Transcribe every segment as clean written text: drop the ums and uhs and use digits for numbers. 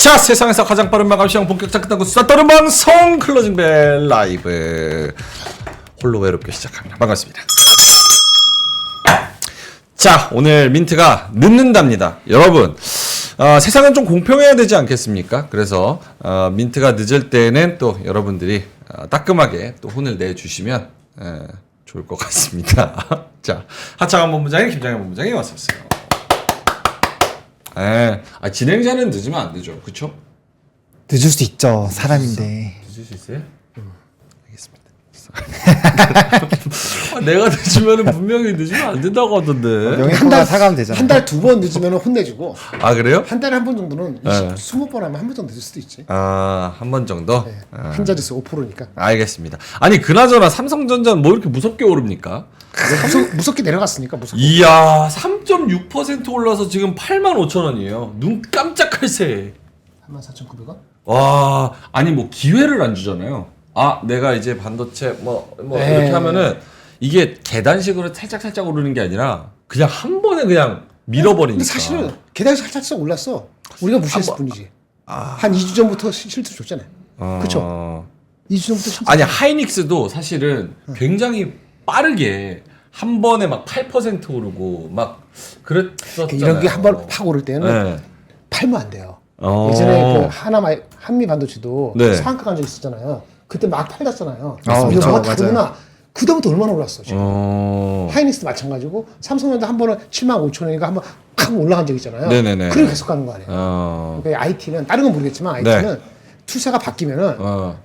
자, 세상에서 가장 빠른 마감 시간 본격적 끝나고 수다 떠는 방송 클로징벨 라이브 홀로 외롭게 시작합니다. 반갑습니다. 자, 오늘 민트가 늦는답니다. 여러분, 세상은 좀 공평해야 되지 않겠습니까? 그래서 민트가 늦을 때는 또 여러분들이 따끔하게 또 혼을 내주시면 좋을 것 같습니다. 자, 하창한 본부장님, 김장현 본부장님 왔었어요. 진행자는 늦으면 안 되죠, 그쵸? 늦을 수 있죠, 사람인데. 늦을 수 있어요? 알겠습니다. 내가 늦으면 분명히 늦으면 안 된다고 하던데. 명예훼손 사과하면 되잖아. 한 달 두 번 늦으면 혼내주고. 아, 그래요? 한 달에 한 번 정도는 20번 하면 한 번 정도 늦을 수도 있지. 아, 한 번 정도? 네. 한 자릿수 5%니까. 알겠습니다. 아니, 그나저나 삼성전자는 뭐 이렇게 무섭게 오릅니까? 무섭게 내려갔으니까 무섭게. 이야, 3.6% 올라서 지금 85,000원이에요. 눈 깜짝할 새에. 34,900원? 와, 아니 뭐 기회를 안 주잖아요. 아, 내가 이제 반도체 이렇게 하면은 이게 계단식으로 살짝 오르는 게 아니라 그냥 한 번에 그냥 밀어버리니까. 근데 사실은 계단이 살짝 올랐어. 우리가 무시했을 뿐이지. 한 2주 전부터 실투 줬잖아요. 그쵸? 2주 전부터 실투. 아니, 하이닉스도 사실은 굉장히 빠르게 한 번에 막 8% 오르고 막 그랬었잖아요. 이런 게 한 번 팍 오를 때는 네. 팔면 안 돼요. 예전에 그 한미 반도체도 네. 상한가 간 적 있었잖아요. 그때 막 팔렸잖아요. 그렇죠. 이거 뭐가 맞아요. 다르구나. 그 다음부터 얼마나 올랐어 지금. 어. 하이닉스도 마찬가지고 삼성전자 한 번은 75,000원이니까 한 번 팍 올라간 적 있잖아요. 네네네. 그렇게 계속 가는 거 아니에요. 그러니까 IT는 다른 건 모르겠지만 IT는 투자가 바뀌면은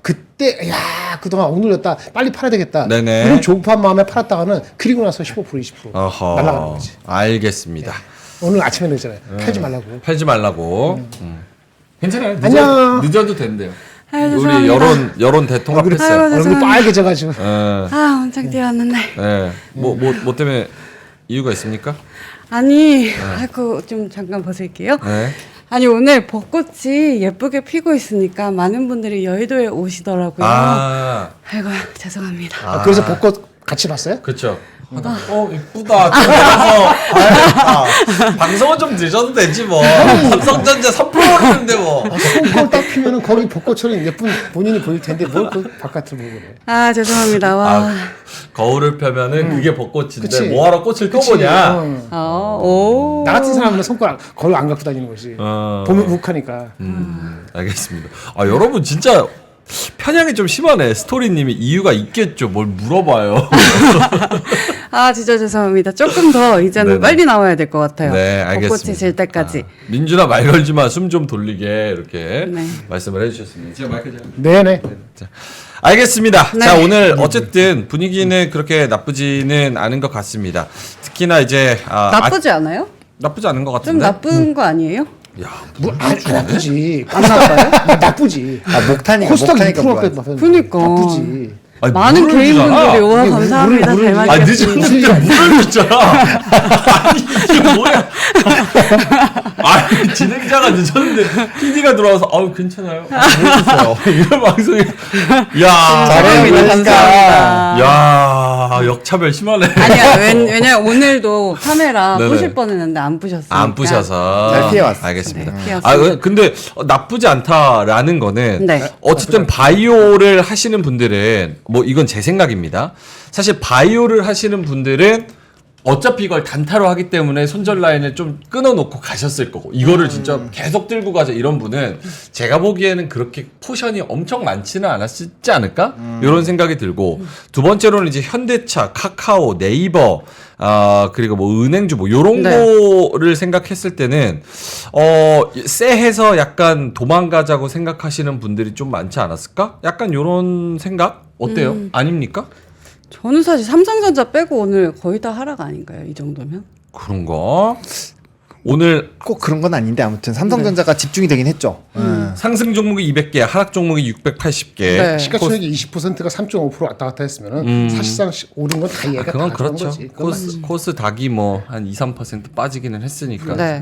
그때 야 그동안 억눌렸다 빨리 팔아야 되겠다 네네. 이런 조급한 마음에 팔았다가는 그리고 나서 15% 20% 날아가는 거지. 알겠습니다. 오늘 아침에 그랬잖아요. 팔지 말라고. 팔지 말라고. 괜찮아요. 안녕. 늦어도 된대요. 아유, 우리 죄송합니다. 여론 대통합했어요. 아이고, 얼굴이 빨개져가지고. 엄청 뛰었는데. 뭐 때문에 이유가 있습니까? 아니, 아이고, 좀 잠깐 벗을게요. 네. 아니, 오늘 벚꽃이 예쁘게 피고 있으니까 많은 분들이 여의도에 오시더라고요. 아이고, 죄송합니다. 그래서 벚꽃 같이 봤어요? 그렇죠. 이쁘다. 그래서 방송은 좀 늦어도 되지 뭐. 삼성전자 3% 오르는데 뭐. 손걸 딱 피면은 거기 벚꽃처럼 예쁜 본인이 보일 텐데 뭘 그 바깥을 보고 그래. 죄송합니다. 와. 거울을 펴면은 그게 벚꽃인데 그치. 뭐하러 꽃을 껴보냐. 오. 나 같은 사람은 손가락 거울 안 갖고 다니는 거지. 보면 욱하니까. 알겠습니다. 여러분 진짜 편향이 좀 심하네. 스토리님이 이유가 있겠죠. 뭘 물어봐요. 진짜 죄송합니다. 조금 더 이제는 네네. 빨리 나와야 될 것 같아요. 네, 알겠습니다. 벚꽃이 질 때까지. 민준아 말 걸지 마. 숨 좀 돌리게 이렇게 네. 말씀을 해주셨습니다. 제가 마이크 잘. 네네. 알겠습니다. 네. 자, 오늘 어쨌든 분위기는 그렇게 나쁘지는 않은 것 같습니다. 특히나 이제 나쁘지 않아요? 나쁘지 않은 것 좀 같은데. 나쁜 거 아니에요? 야, 아주 나쁘지. 나빠요? 나쁘지. 목타니까 코스닥 목타니까 2%가 뭐야. 그러니까. 나쁘지. 아니, 많은 물을 주잖아. 개인분들이 와 이게 감사합니다. 물을 잘 주지. 마시겠습니다. 늦었는데 물을 줬잖아. 아니, 이게 뭐야? 아니, 진행자가 늦었는데 PD가 들어와서 괜찮아요. 모르겠어요. 이런 방송이. 야, 감사합니다. 감사합니다. 야, 역차별 심하네. 아니야, 왜냐면 오늘도 카메라 네네. 부실 뻔했는데 안 부셨어요. 안 부셔서 잘 피해왔어. 알겠습니다. 네, 피해왔습니다. 근데 나쁘지 않다라는 거는 네. 어쨌든 바이오를 하시는 분들은 뭐 이건 제 생각입니다. 사실 바이오를 하시는 분들은 어차피 이걸 단타로 하기 때문에 손절 라인을 좀 끊어놓고 가셨을 거고 이거를 진짜 계속 들고 가자 이런 분은 제가 보기에는 그렇게 포션이 엄청 많지는 않았지 않을까? 이런 생각이 들고 두 번째로는 이제 현대차, 카카오, 네이버 그리고 뭐 은행주 뭐 요런 네. 거를 생각했을 때는 쎄해서 약간 도망가자고 생각하시는 분들이 좀 많지 않았을까? 약간 요런 생각 어때요? 아닙니까? 저는 사실 삼성전자 빼고 오늘 거의 다 하락 아닌가요? 이 정도면? 그런가? 오늘 꼭 그런 건 아닌데 아무튼 삼성전자가 집중이 되긴 했죠. 상승 종목이 200개, 하락 종목이 680개. 네. 시가총액이 20%가 3.5% 왔다 갔다 했으면은 사실상 오른 건 다 얘가 그건 다 그런 그렇죠. 거지. 그건 맞지. 코스 닭이 뭐 한 2, 3% 빠지기는 했으니까. 네.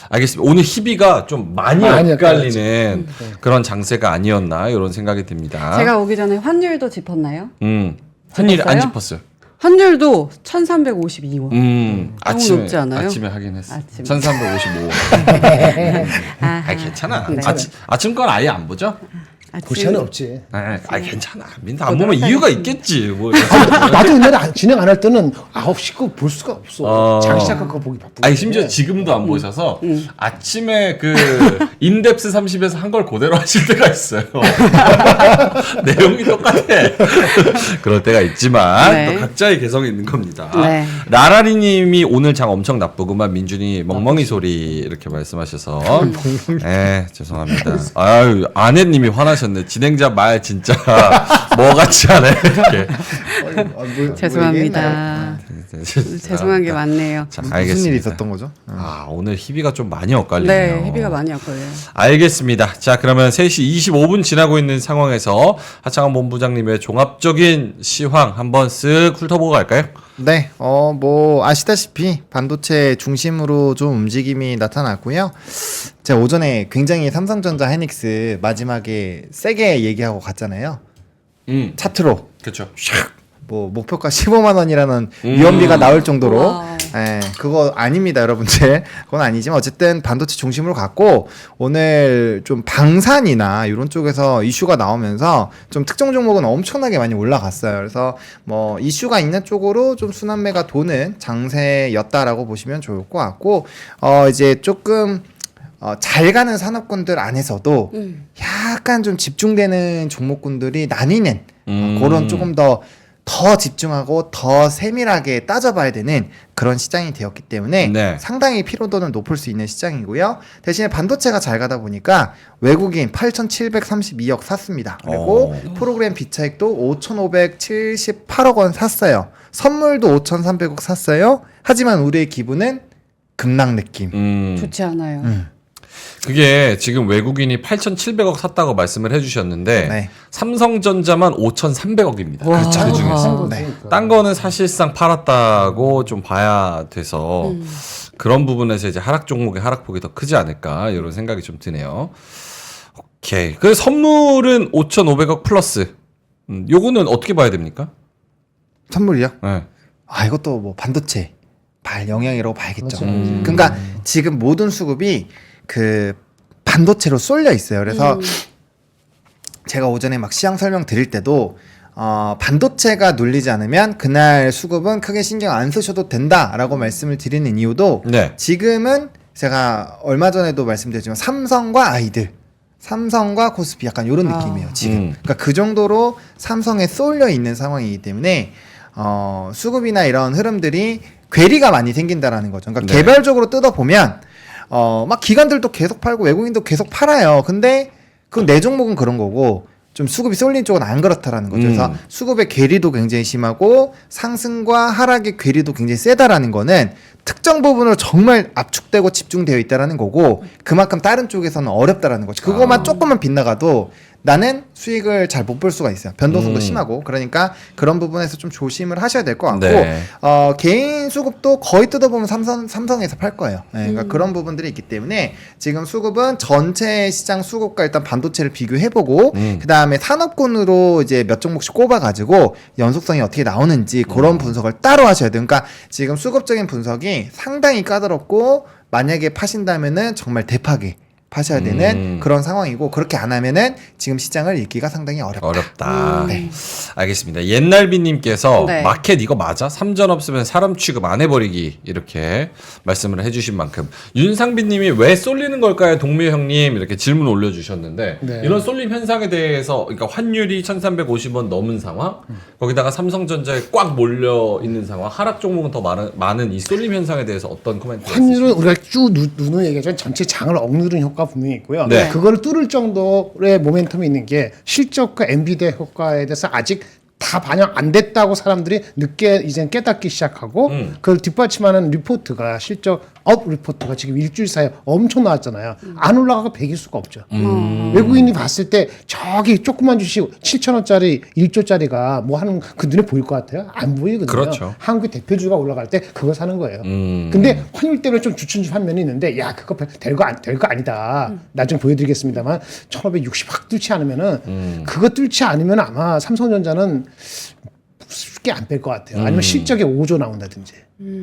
알겠습니다. 오늘 희비가 좀 많이 많이 엇갈리는 그런 장세가 아니었나 이런 생각이 듭니다. 제가 오기 전에 환율도 짚었나요? 환율 안 짚었어요? 짚었어요. 환율도 1,352원. 아침에 높지 않아요? 아침에 하긴 했어. 아침에. 1355. 아하. 괜찮아. 네. 아침 건 아예 안 보죠? 볼 시간은 없지. 괜찮아. 민다 안 보면 이유가 있겠지. 뭐. 나도 옛날에 진행 안 할 때는 9시 거 볼 수가 없어. 장기 시작한 거 보기 바쁘고. 아니 심지어 지금도 안 보셔서 아침에 그 인덱스 30에서 한 걸 그대로 하실 때가 있어요. 내용이 똑같아. 그럴 때가 있지만 네. 또 각자의 개성이 있는 겁니다. 네. 나라리님이 오늘 장 엄청 나쁘구만 민준이 멍멍이 소리 이렇게 말씀하셔서 죄송합니다. 아유 아내님이 화나셨네. 진행자 말 진짜 뭐 같지 않아요 이렇게. 죄송합니다. 죄송한 게 많네요. 자, 무슨 알겠습니다. 일이 있었던 거죠? 오늘 희비가 좀 많이 엇갈리네요. 네, 희비가 많이 엇갈려요. 알겠습니다. 자, 그러면 3시 25분 지나고 있는 상황에서 하창원 본부장님의 종합적인 시황 한번 쓱 훑어보고 갈까요? 네, 뭐 아시다시피 반도체 중심으로 좀 움직임이 나타났고요. 제가 오전에 굉장히 삼성전자 하이닉스 마지막에 세게 얘기하고 갔잖아요. 차트로 그렇죠. 뭐 목표가 15만 원이라는 위험비가 나올 정도로 와우. 그거 아닙니다, 여러분들. 그건 아니지만 어쨌든 반도체 중심으로 갔고 오늘 좀 방산이나 이런 쪽에서 이슈가 나오면서 좀 특정 종목은 엄청나게 많이 올라갔어요. 그래서 뭐 이슈가 있는 쪽으로 좀 순환매가 도는 장세였다라고 보시면 좋을 것 같고 이제 조금 잘 가는 산업군들 안에서도 약간 좀 집중되는 종목군들이 나뉘는 그런 조금 더 집중하고 더 세밀하게 따져봐야 되는 그런 시장이 되었기 때문에 네. 상당히 피로도는 높을 수 있는 시장이고요. 대신에 반도체가 잘 가다 보니까 외국인 8,732억 샀습니다. 그리고 프로그램 비차익도 5,578억 원 샀어요. 선물도 5,300억 샀어요. 하지만 우리의 기분은 급락 느낌. 좋지 않아요. 그게 지금 외국인이 8,700억 샀다고 말씀을 해주셨는데 네. 삼성전자만 5,300억입니다. 그렇죠. 그 중에서. 네. 딴 거는 사실상 팔았다고 좀 봐야 돼서 그런 부분에서 이제 하락 종목의 하락폭이 더 크지 않을까 이런 생각이 좀 드네요. 오케이. 그 선물은 5,500억 플러스. 요거는 어떻게 봐야 됩니까? 선물이요? 네. 이것도 뭐 반도체 발 영향이라고 봐야겠죠. 그러니까 지금 모든 수급이 그 반도체로 쏠려 있어요. 그래서 제가 오전에 막 시황 설명 드릴 때도 반도체가 눌리지 않으면 그날 수급은 크게 신경 안 쓰셔도 된다라고 말씀을 드리는 이유도 네. 지금은 제가 얼마 전에도 말씀드렸지만 삼성과 아이들, 삼성과 코스피 약간 이런 느낌이에요. 지금. 그러니까 그 정도로 삼성에 쏠려 있는 상황이기 때문에 수급이나 이런 흐름들이 괴리가 많이 생긴다라는 거죠. 그러니까 네. 개별적으로 뜯어보면 막 기관들도 계속 팔고 외국인도 계속 팔아요. 근데 그건 내 종목은 그런 거고 좀 수급이 쏠린 쪽은 안 그렇다라는 거죠. 그래서 수급의 괴리도 굉장히 심하고 상승과 하락의 괴리도 굉장히 세다라는 거는 특정 부분으로 정말 압축되고 집중되어 있다라는 거고 그만큼 다른 쪽에서는 어렵다라는 거죠. 그것만 조금만 빗나가도 나는 수익을 잘 못 볼 수가 있어요. 변동성도 심하고 그러니까 그런 부분에서 좀 조심을 하셔야 될 것 같고 네. 개인 수급도 거의 뜯어보면 삼성에서 팔 거예요. 네, 그러니까 그런 부분들이 있기 때문에 지금 수급은 전체 시장 수급과 일단 반도체를 비교해보고 그 다음에 산업군으로 이제 몇 종목씩 꼽아가지고 연속성이 어떻게 나오는지 그런 분석을 따로 하셔야 돼요. 그러니까 지금 수급적인 분석이 상당히 까다롭고 만약에 파신다면은 정말 대파게 파셔야 되는 그런 상황이고 그렇게 안 하면은 지금 시장을 읽기가 상당히 어렵다. 네. 알겠습니다. 옛날비님께서 네. 마켓 이거 맞아? 삼전 없으면 사람 취급 안 해버리기 이렇게 말씀을 해주신 만큼 윤상빈님이 왜 쏠리는 걸까요, 동미 형님 이렇게 질문 올려주셨는데 네. 이런 쏠림 현상에 대해서 그러니까 환율이 1,350원 넘은 상황, 거기다가 삼성전자에 꽉 몰려 있는 상황, 하락 종목은 더 많은 이 쏠림 현상에 대해서 어떤 코멘트? 환율은 우리가 쭉 누누이 얘기하지만 전체 장을 억누르는 효과가 분명히 있고요. 네. 그거를 뚫을 정도의 모멘텀이 있는 게 실적과 엔비디아 효과에 대해서 아직 다 반영 안 됐다고 사람들이 늦게 이제 깨닫기 시작하고 그걸 뒷받침하는 리포트가 실적 업 리포트가 지금 일주일 사이에 엄청 나왔잖아요. 안 올라가고 100일 수가 없죠. 외국인이 봤을 때 저기 조그만 주식 7,000원짜리 1조짜리가 뭐 하는 그 눈에 보일 것 같아요? 안 보이거든요. 그렇죠. 한국의 대표주가 올라갈 때 그거 사는 거예요. 근데 환율 때문에 좀 주춤주춤한 면이 있는데 야 그거 될 거 아니다. 나중에 보여드리겠습니다만 1,560 확 뚫지 않으면은 그거 뚫지 않으면 아마 삼성전자는 크게 안 뺄 것 같아요. 아니면 실적에 5조 나온다든지.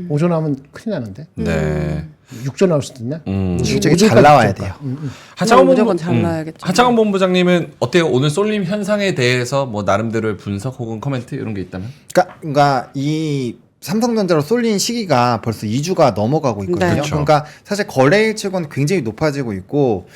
5조 나오면 큰일 나는데. 네. 6조 나올 수도 있냐? 실적이 잘 나와야 돼요. 하창원 무조건 본부, 잘 나야겠죠. 하창원 본부장님은 어때요? 오늘 쏠림 현상에 대해서 뭐 나름대로의 분석 혹은 코멘트 이런 게 있다면? 그러니까 이 삼성전자로 쏠린 시기가 벌써 2주가 넘어가고 있거든요. 네. 그렇죠. 그러니까 사실 거래일 측은 굉장히 높아지고 있고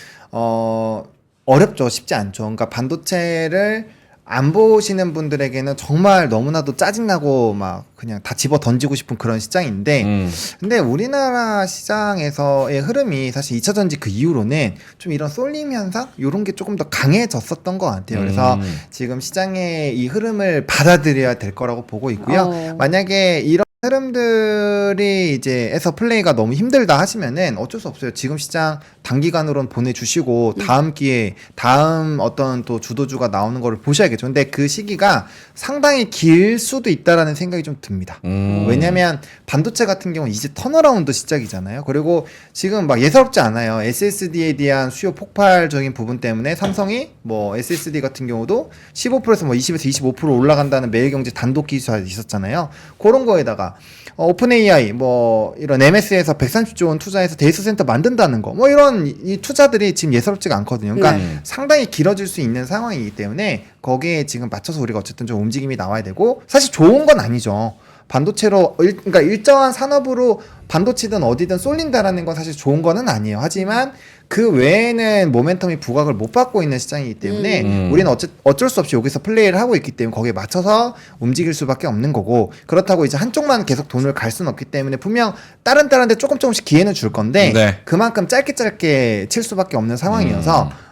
어렵죠. 쉽지 않죠. 그러니까 반도체를 안 보시는 분들에게는 정말 너무나도 짜증나고 막 그냥 다 집어 던지고 싶은 그런 시장인데 근데 우리나라 시장에서의 흐름이 사실 2차 전지 그 이후로는 좀 이런 쏠림 현상 이런 게 조금 더 강해졌었던 것 같아요. 그래서 지금 시장의 이 흐름을 받아들여야 될 거라고 보고 있고요. 만약에 이런 흐름들이 이제 에서 플레이가 너무 힘들다 하시면은 어쩔 수 없어요. 지금 시장 단기간으로는 보내주시고 다음 기회에 다음 어떤 또 주도주가 나오는 거를 보셔야겠죠. 근데 그 시기가 상당히 길 수도 있다라는 생각이 좀 듭니다. 왜냐면 반도체 같은 경우는 이제 턴어라운드 시작이잖아요. 그리고 지금 막 예사롭지 않아요. SSD에 대한 수요 폭발적인 부분 때문에 삼성이 뭐 SSD 같은 경우도 15%에서 뭐 20에서 25% 올라간다는 매일경제 단독 기사가 있었잖아요. 그런 거에다가 오픈 AI 뭐 이런 MS에서 130조 원 투자해서 데이터 센터 만든다는 거 뭐 이런 이 투자들이 지금 예사롭지가 않거든요. 그러니까 상당히 길어질 수 있는 상황이기 때문에 거기에 지금 맞춰서 우리가 어쨌든 좀 움직임이 나와야 되고 사실 좋은 건 아니죠. 반도체로 그러니까 일정한 산업으로 반도체든 어디든 쏠린다라는 건 사실 좋은 거는 아니에요. 하지만 그 외에는 모멘텀이 부각을 못 받고 있는 시장이기 때문에 우리는 어쩔 수 없이 여기서 플레이를 하고 있기 때문에 거기에 맞춰서 움직일 수밖에 없는 거고 그렇다고 이제 한쪽만 계속 돈을 갈 수는 없기 때문에 분명 다른 데 조금씩 기회는 줄 건데 네. 그만큼 짧게 칠 수밖에 없는 상황이어서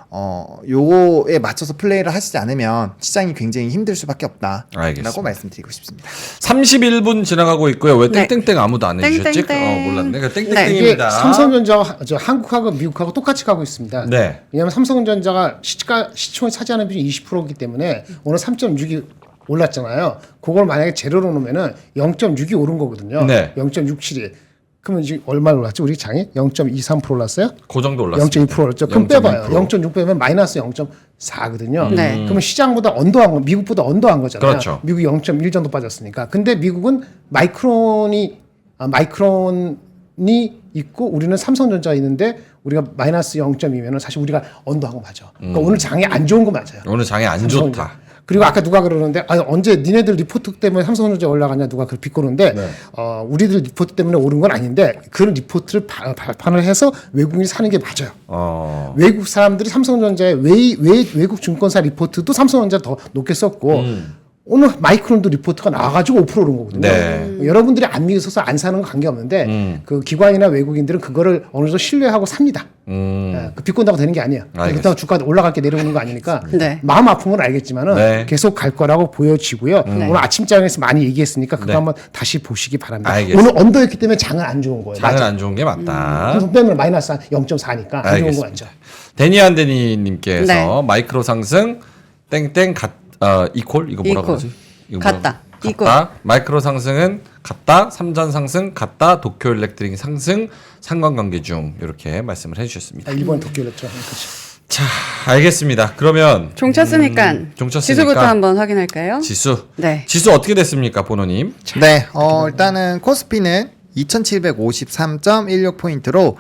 요거에 맞춰서 플레이를 하시지 않으면 시장이 굉장히 힘들 수밖에 없다라고 알겠습니다. 말씀드리고 싶습니다. 31분 지나가고 있고요. 왜 네. 땡땡땡 아무도 안 해주셨지? 땡땡땡. 몰랐네. 이게 땡땡땡입니다. 삼성전자가 한국하고 미국하고 똑같이 가고 있습니다. 네. 왜냐하면 삼성전자가 시총을 차지하는 비중이 20%이기 때문에 오늘 3.6이 올랐잖아요. 그걸 만약에 제로로 놓으면은 0.6이 오른 거거든요. 네. 0.67이. 그러면 이제 얼마 올랐죠? 우리 장이 0.23% 올랐어요? 그 정도 올랐습니다. 0.2% 올랐죠. 그럼 0.2%. 빼봐요. 0.6 빼면 마이너스 0.4거든요. 네. 그러면 시장보다 언더한 거, 미국보다 언더한 거잖아요. 그렇죠. 미국이 0.1 정도 빠졌으니까. 근데 미국은 마이크론이 있고 우리는 삼성전자가 있는데 우리가 마이너스 0.2면은 사실 우리가 언더한 거 맞아. 그러니까 오늘 장이 안 좋은 거 맞아요. 오늘 장이 안 삼성전자. 좋다. 그리고 아까 누가 그러는데 언제 니네들 리포트 때문에 삼성전자 올라가냐 누가 그걸 비꼬는데 네. 우리들 리포트 때문에 오른 건 아닌데 그 리포트를 발판을 해서 외국인이 사는 게 맞아요. 외국 사람들이 삼성전자의 외국 증권사 리포트도 삼성전자 더 높게 썼고 오늘 마이크론도 리포트가 나와가지고 5% 오른 거거든요. 네. 여러분들이 안 믿어서 안 사는 건 관계없는데 그 기관이나 외국인들은 그거를 어느 정도 신뢰하고 삽니다. 그 비꼰다고 되는 게 아니에요. 그렇다고 주가 올라갈 게 내려오는 거 아니니까 네. 마음 아픈 건 알겠지만은 네. 계속 갈 거라고 보여지고요. 오늘 아침장에서 많이 얘기했으니까 그거 네. 한번 다시 보시기 바랍니다. 알겠습니다. 오늘 언더였기 때문에 장은 안 좋은 거예요. 장은 맞아. 안 좋은 게 맞다. 그래서 빼면 마이너스 0.4니까 안 좋은 거 알겠습니다. 맞죠. 데니안 데니님께서 네. 마이크로 상승 땡땡 이퀄 이거 뭐라 이퀄. 그러지? 이거 같다. 같다. 마이크로 상승은 같다. 삼전 상승 같다. 도쿄 일렉트릭 상승 상관관계 중 이렇게 말씀을 해주셨습니다. 일본 도쿄였죠. 그렇죠. 자, 알겠습니다. 그러면 종 쳤으니까 종 쳤으니까 지수부터 한번 확인할까요? 지수. 네. 지수 어떻게 됐습니까, 보노님? 네, 일단은 코스피는 2753.16포인트로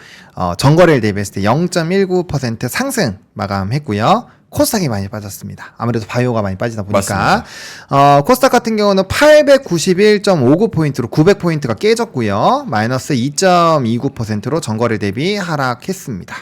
전거래일 대비했을 때 0.19% 상승 마감했고요. 코스닥이 많이 빠졌습니다. 아무래도 바이오가 많이 빠지다 보니까 코스닥 같은 경우는 891.59포인트로 900포인트가 깨졌고요. 마이너스 2.29%로 전거래 대비 하락했습니다.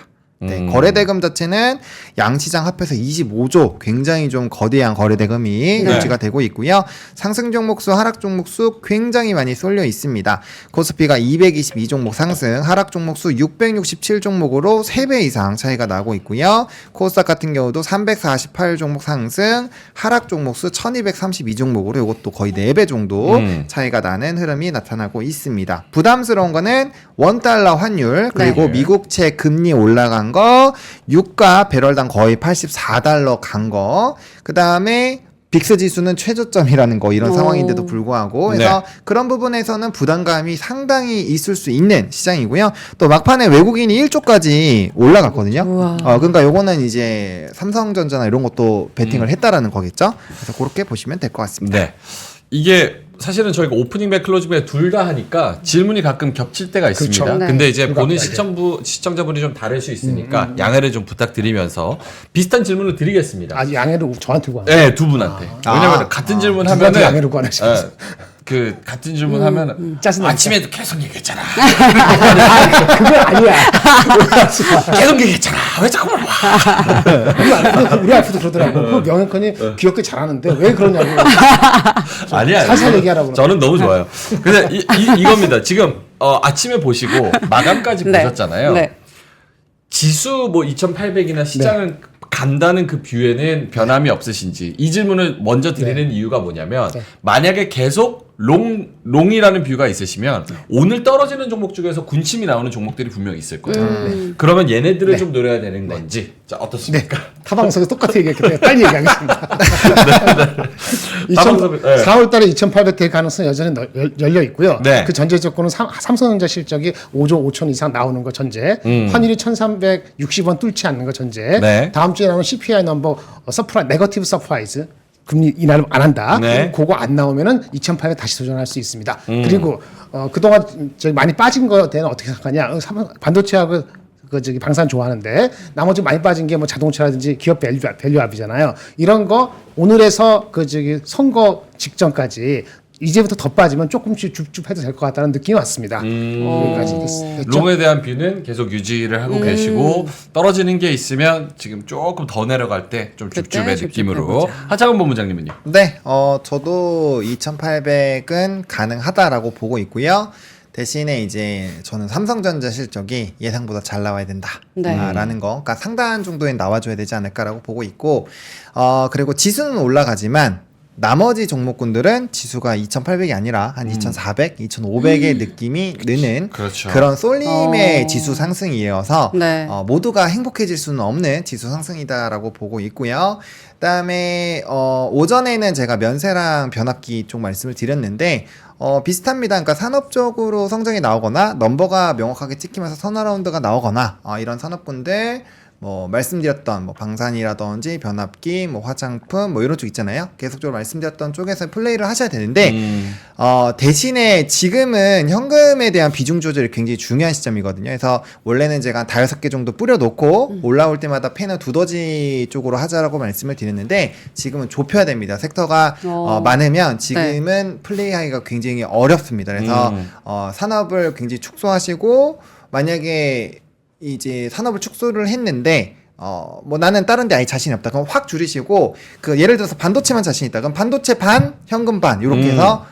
네, 거래대금 자체는 양시장 합해서 25조 굉장히 좀 거대한 거래대금이 네. 유지가 되고 있고요. 상승 종목수, 하락 종목수 굉장히 많이 쏠려 있습니다. 코스피가 222종목 상승, 하락 종목수 667종목으로 3배 이상 차이가 나고 있고요. 코스닥 같은 경우도 348종목 상승, 하락 종목수 1232종목으로 이것도 거의 4배 정도 차이가 나는 흐름이 나타나고 있습니다. 부담스러운 거는 원달러 환율 그리고 네. 미국채 금리 올라간 거, 유가 배럴당 거의 84달러 간 거, 그 다음에 빅스 지수는 최저점이라는 거 이런 오. 상황인데도 불구하고 그래서 네. 그런 부분에서는 부담감이 상당히 있을 수 있는 시장이고요. 또 막판에 외국인이 1조까지 올라갔거든요. 우와. 그러니까 요거는 이제 삼성전자나 이런 것도 베팅을 했다라는 거겠죠. 그래서 그렇게 보시면 될 것 같습니다. 네. 이게 사실은 저희가 오프닝 배 클로징 배 둘 다 하니까 질문이 가끔 겹칠 때가 있습니다. 그렇죠. 네. 근데 이제 보는 불가피하게. 시청자분이 좀 다를 수 있으니까 양해를 좀 부탁드리면서 비슷한 질문을 드리겠습니다. 아, 양해를 저한테 구하는 네, 두 분한테. 왜냐면 같은 질문 누구한테 하면은 양해를 구하시면서. 그 같은 질문 하면은 짜증나니까. 아침에도 계속 얘기했잖아. 그건 아니야. 계속 얘기했잖아. 왜 자꾸 물어봐? 우리 앞에도 그러더라고. 그 명예컨이 귀엽게 잘하는데 왜 그러냐고. 아니야. 살살 얘기하라고 저는 너무 좋아요. 근데 이겁니다. 지금 아침에 보시고 마감까지 네. 보셨잖아요. 네. 지수 뭐 2,800이나 시장을 간다는 그 뷰에는 변함이 없으신지 이 질문을 먼저 드리는 이유가 뭐냐면 만약에 계속 롱이라는 뷰가 있으시면 오늘 떨어지는 종목 중에서 군침이 나오는 종목들이 분명히 있을 거예요. 그러면 얘네들을 좀 노려야 되는 건지 자 어떻습니까? 타방송에서 똑같이 얘기했기 때문에 빨리 얘기하겠습니다. 타방송, 네. 4월 달에 2,800 될 가능성이 여전히 열려 있고요. 네. 그 전제 조건은 삼성전자 실적이 5조 5천 이상 나오는 거 전제, 환율이 1,360원 뚫지 않는 거 전제, 네. 다음 주에 나오는 CPI 넘버 네거티브 서프라이즈 금리 인하를 안 한다. 네. 그거 안 나오면은 2,800 다시 도전할 수 있습니다. 그리고 그동안 저기 많이 빠진 거에 대한 어떻게 생각하냐? 반도체하고 저기 방산 좋아하는데 나머지 많이 빠진 게 뭐 자동차라든지 기업 밸류압이잖아요. 이런 거 오늘에서 저기 선거 직전까지 이제부터 더 빠지면 조금씩 줍줍 해도 될 것 같다는 느낌이 왔습니다. 여기까지 됐죠? 롱에 대한 뷰는 계속 유지를 하고 계시고 떨어지는 게 있으면 지금 조금 더 내려갈 때 좀 그때 줍줍의 느낌으로 줍줍해보자. 하창원 본부장님은요? 네, 저도 2,800은 가능하다라고 보고 있고요. 대신에 이제 저는 삼성전자 실적이 예상보다 잘 나와야 된다. 네. 라는 거. 그러니까 상단 정도엔 나와줘야 되지 않을까라고 보고 있고, 그리고 지수는 올라가지만 나머지 종목군들은 지수가 2,800이 아니라 한 2,400, 2,500의 느낌이 느는 그렇죠. 그런 쏠림의 지수 상승이어서 네. 모두가 행복해질 수는 없는 지수 상승이다라고 보고 있고요. 그다음에 오전에는 제가 면세랑 변압기 쪽 말씀을 드렸는데 비슷합니다. 그러니까 산업적으로 성장이 나오거나 넘버가 명확하게 찍히면서 턴어라운드가 나오거나 이런 산업군들 뭐 말씀드렸던 뭐 방산이라든지 변압기, 뭐 화장품 뭐 이런 쪽 있잖아요. 계속적으로 말씀드렸던 쪽에서 플레이를 하셔야 되는데 대신에 지금은 현금에 대한 비중 조절이 굉장히 중요한 시점이거든요. 그래서 원래는 제가 한 5-6개 정도 뿌려놓고 올라올 때마다 패널 두더지 쪽으로 하자라고 말씀을 드렸는데 지금은 좁혀야 됩니다. 섹터가 많으면 지금은 플레이하기가 굉장히 어렵습니다. 그래서 산업을 굉장히 축소하시고 만약에 이제 산업을 축소를 했는데 뭐 나는 다른 데 아예 자신이 없다. 그럼 확 줄이시고 그 예를 들어서 반도체만 자신 있다. 그럼 반도체 반, 현금 반 이렇게 해서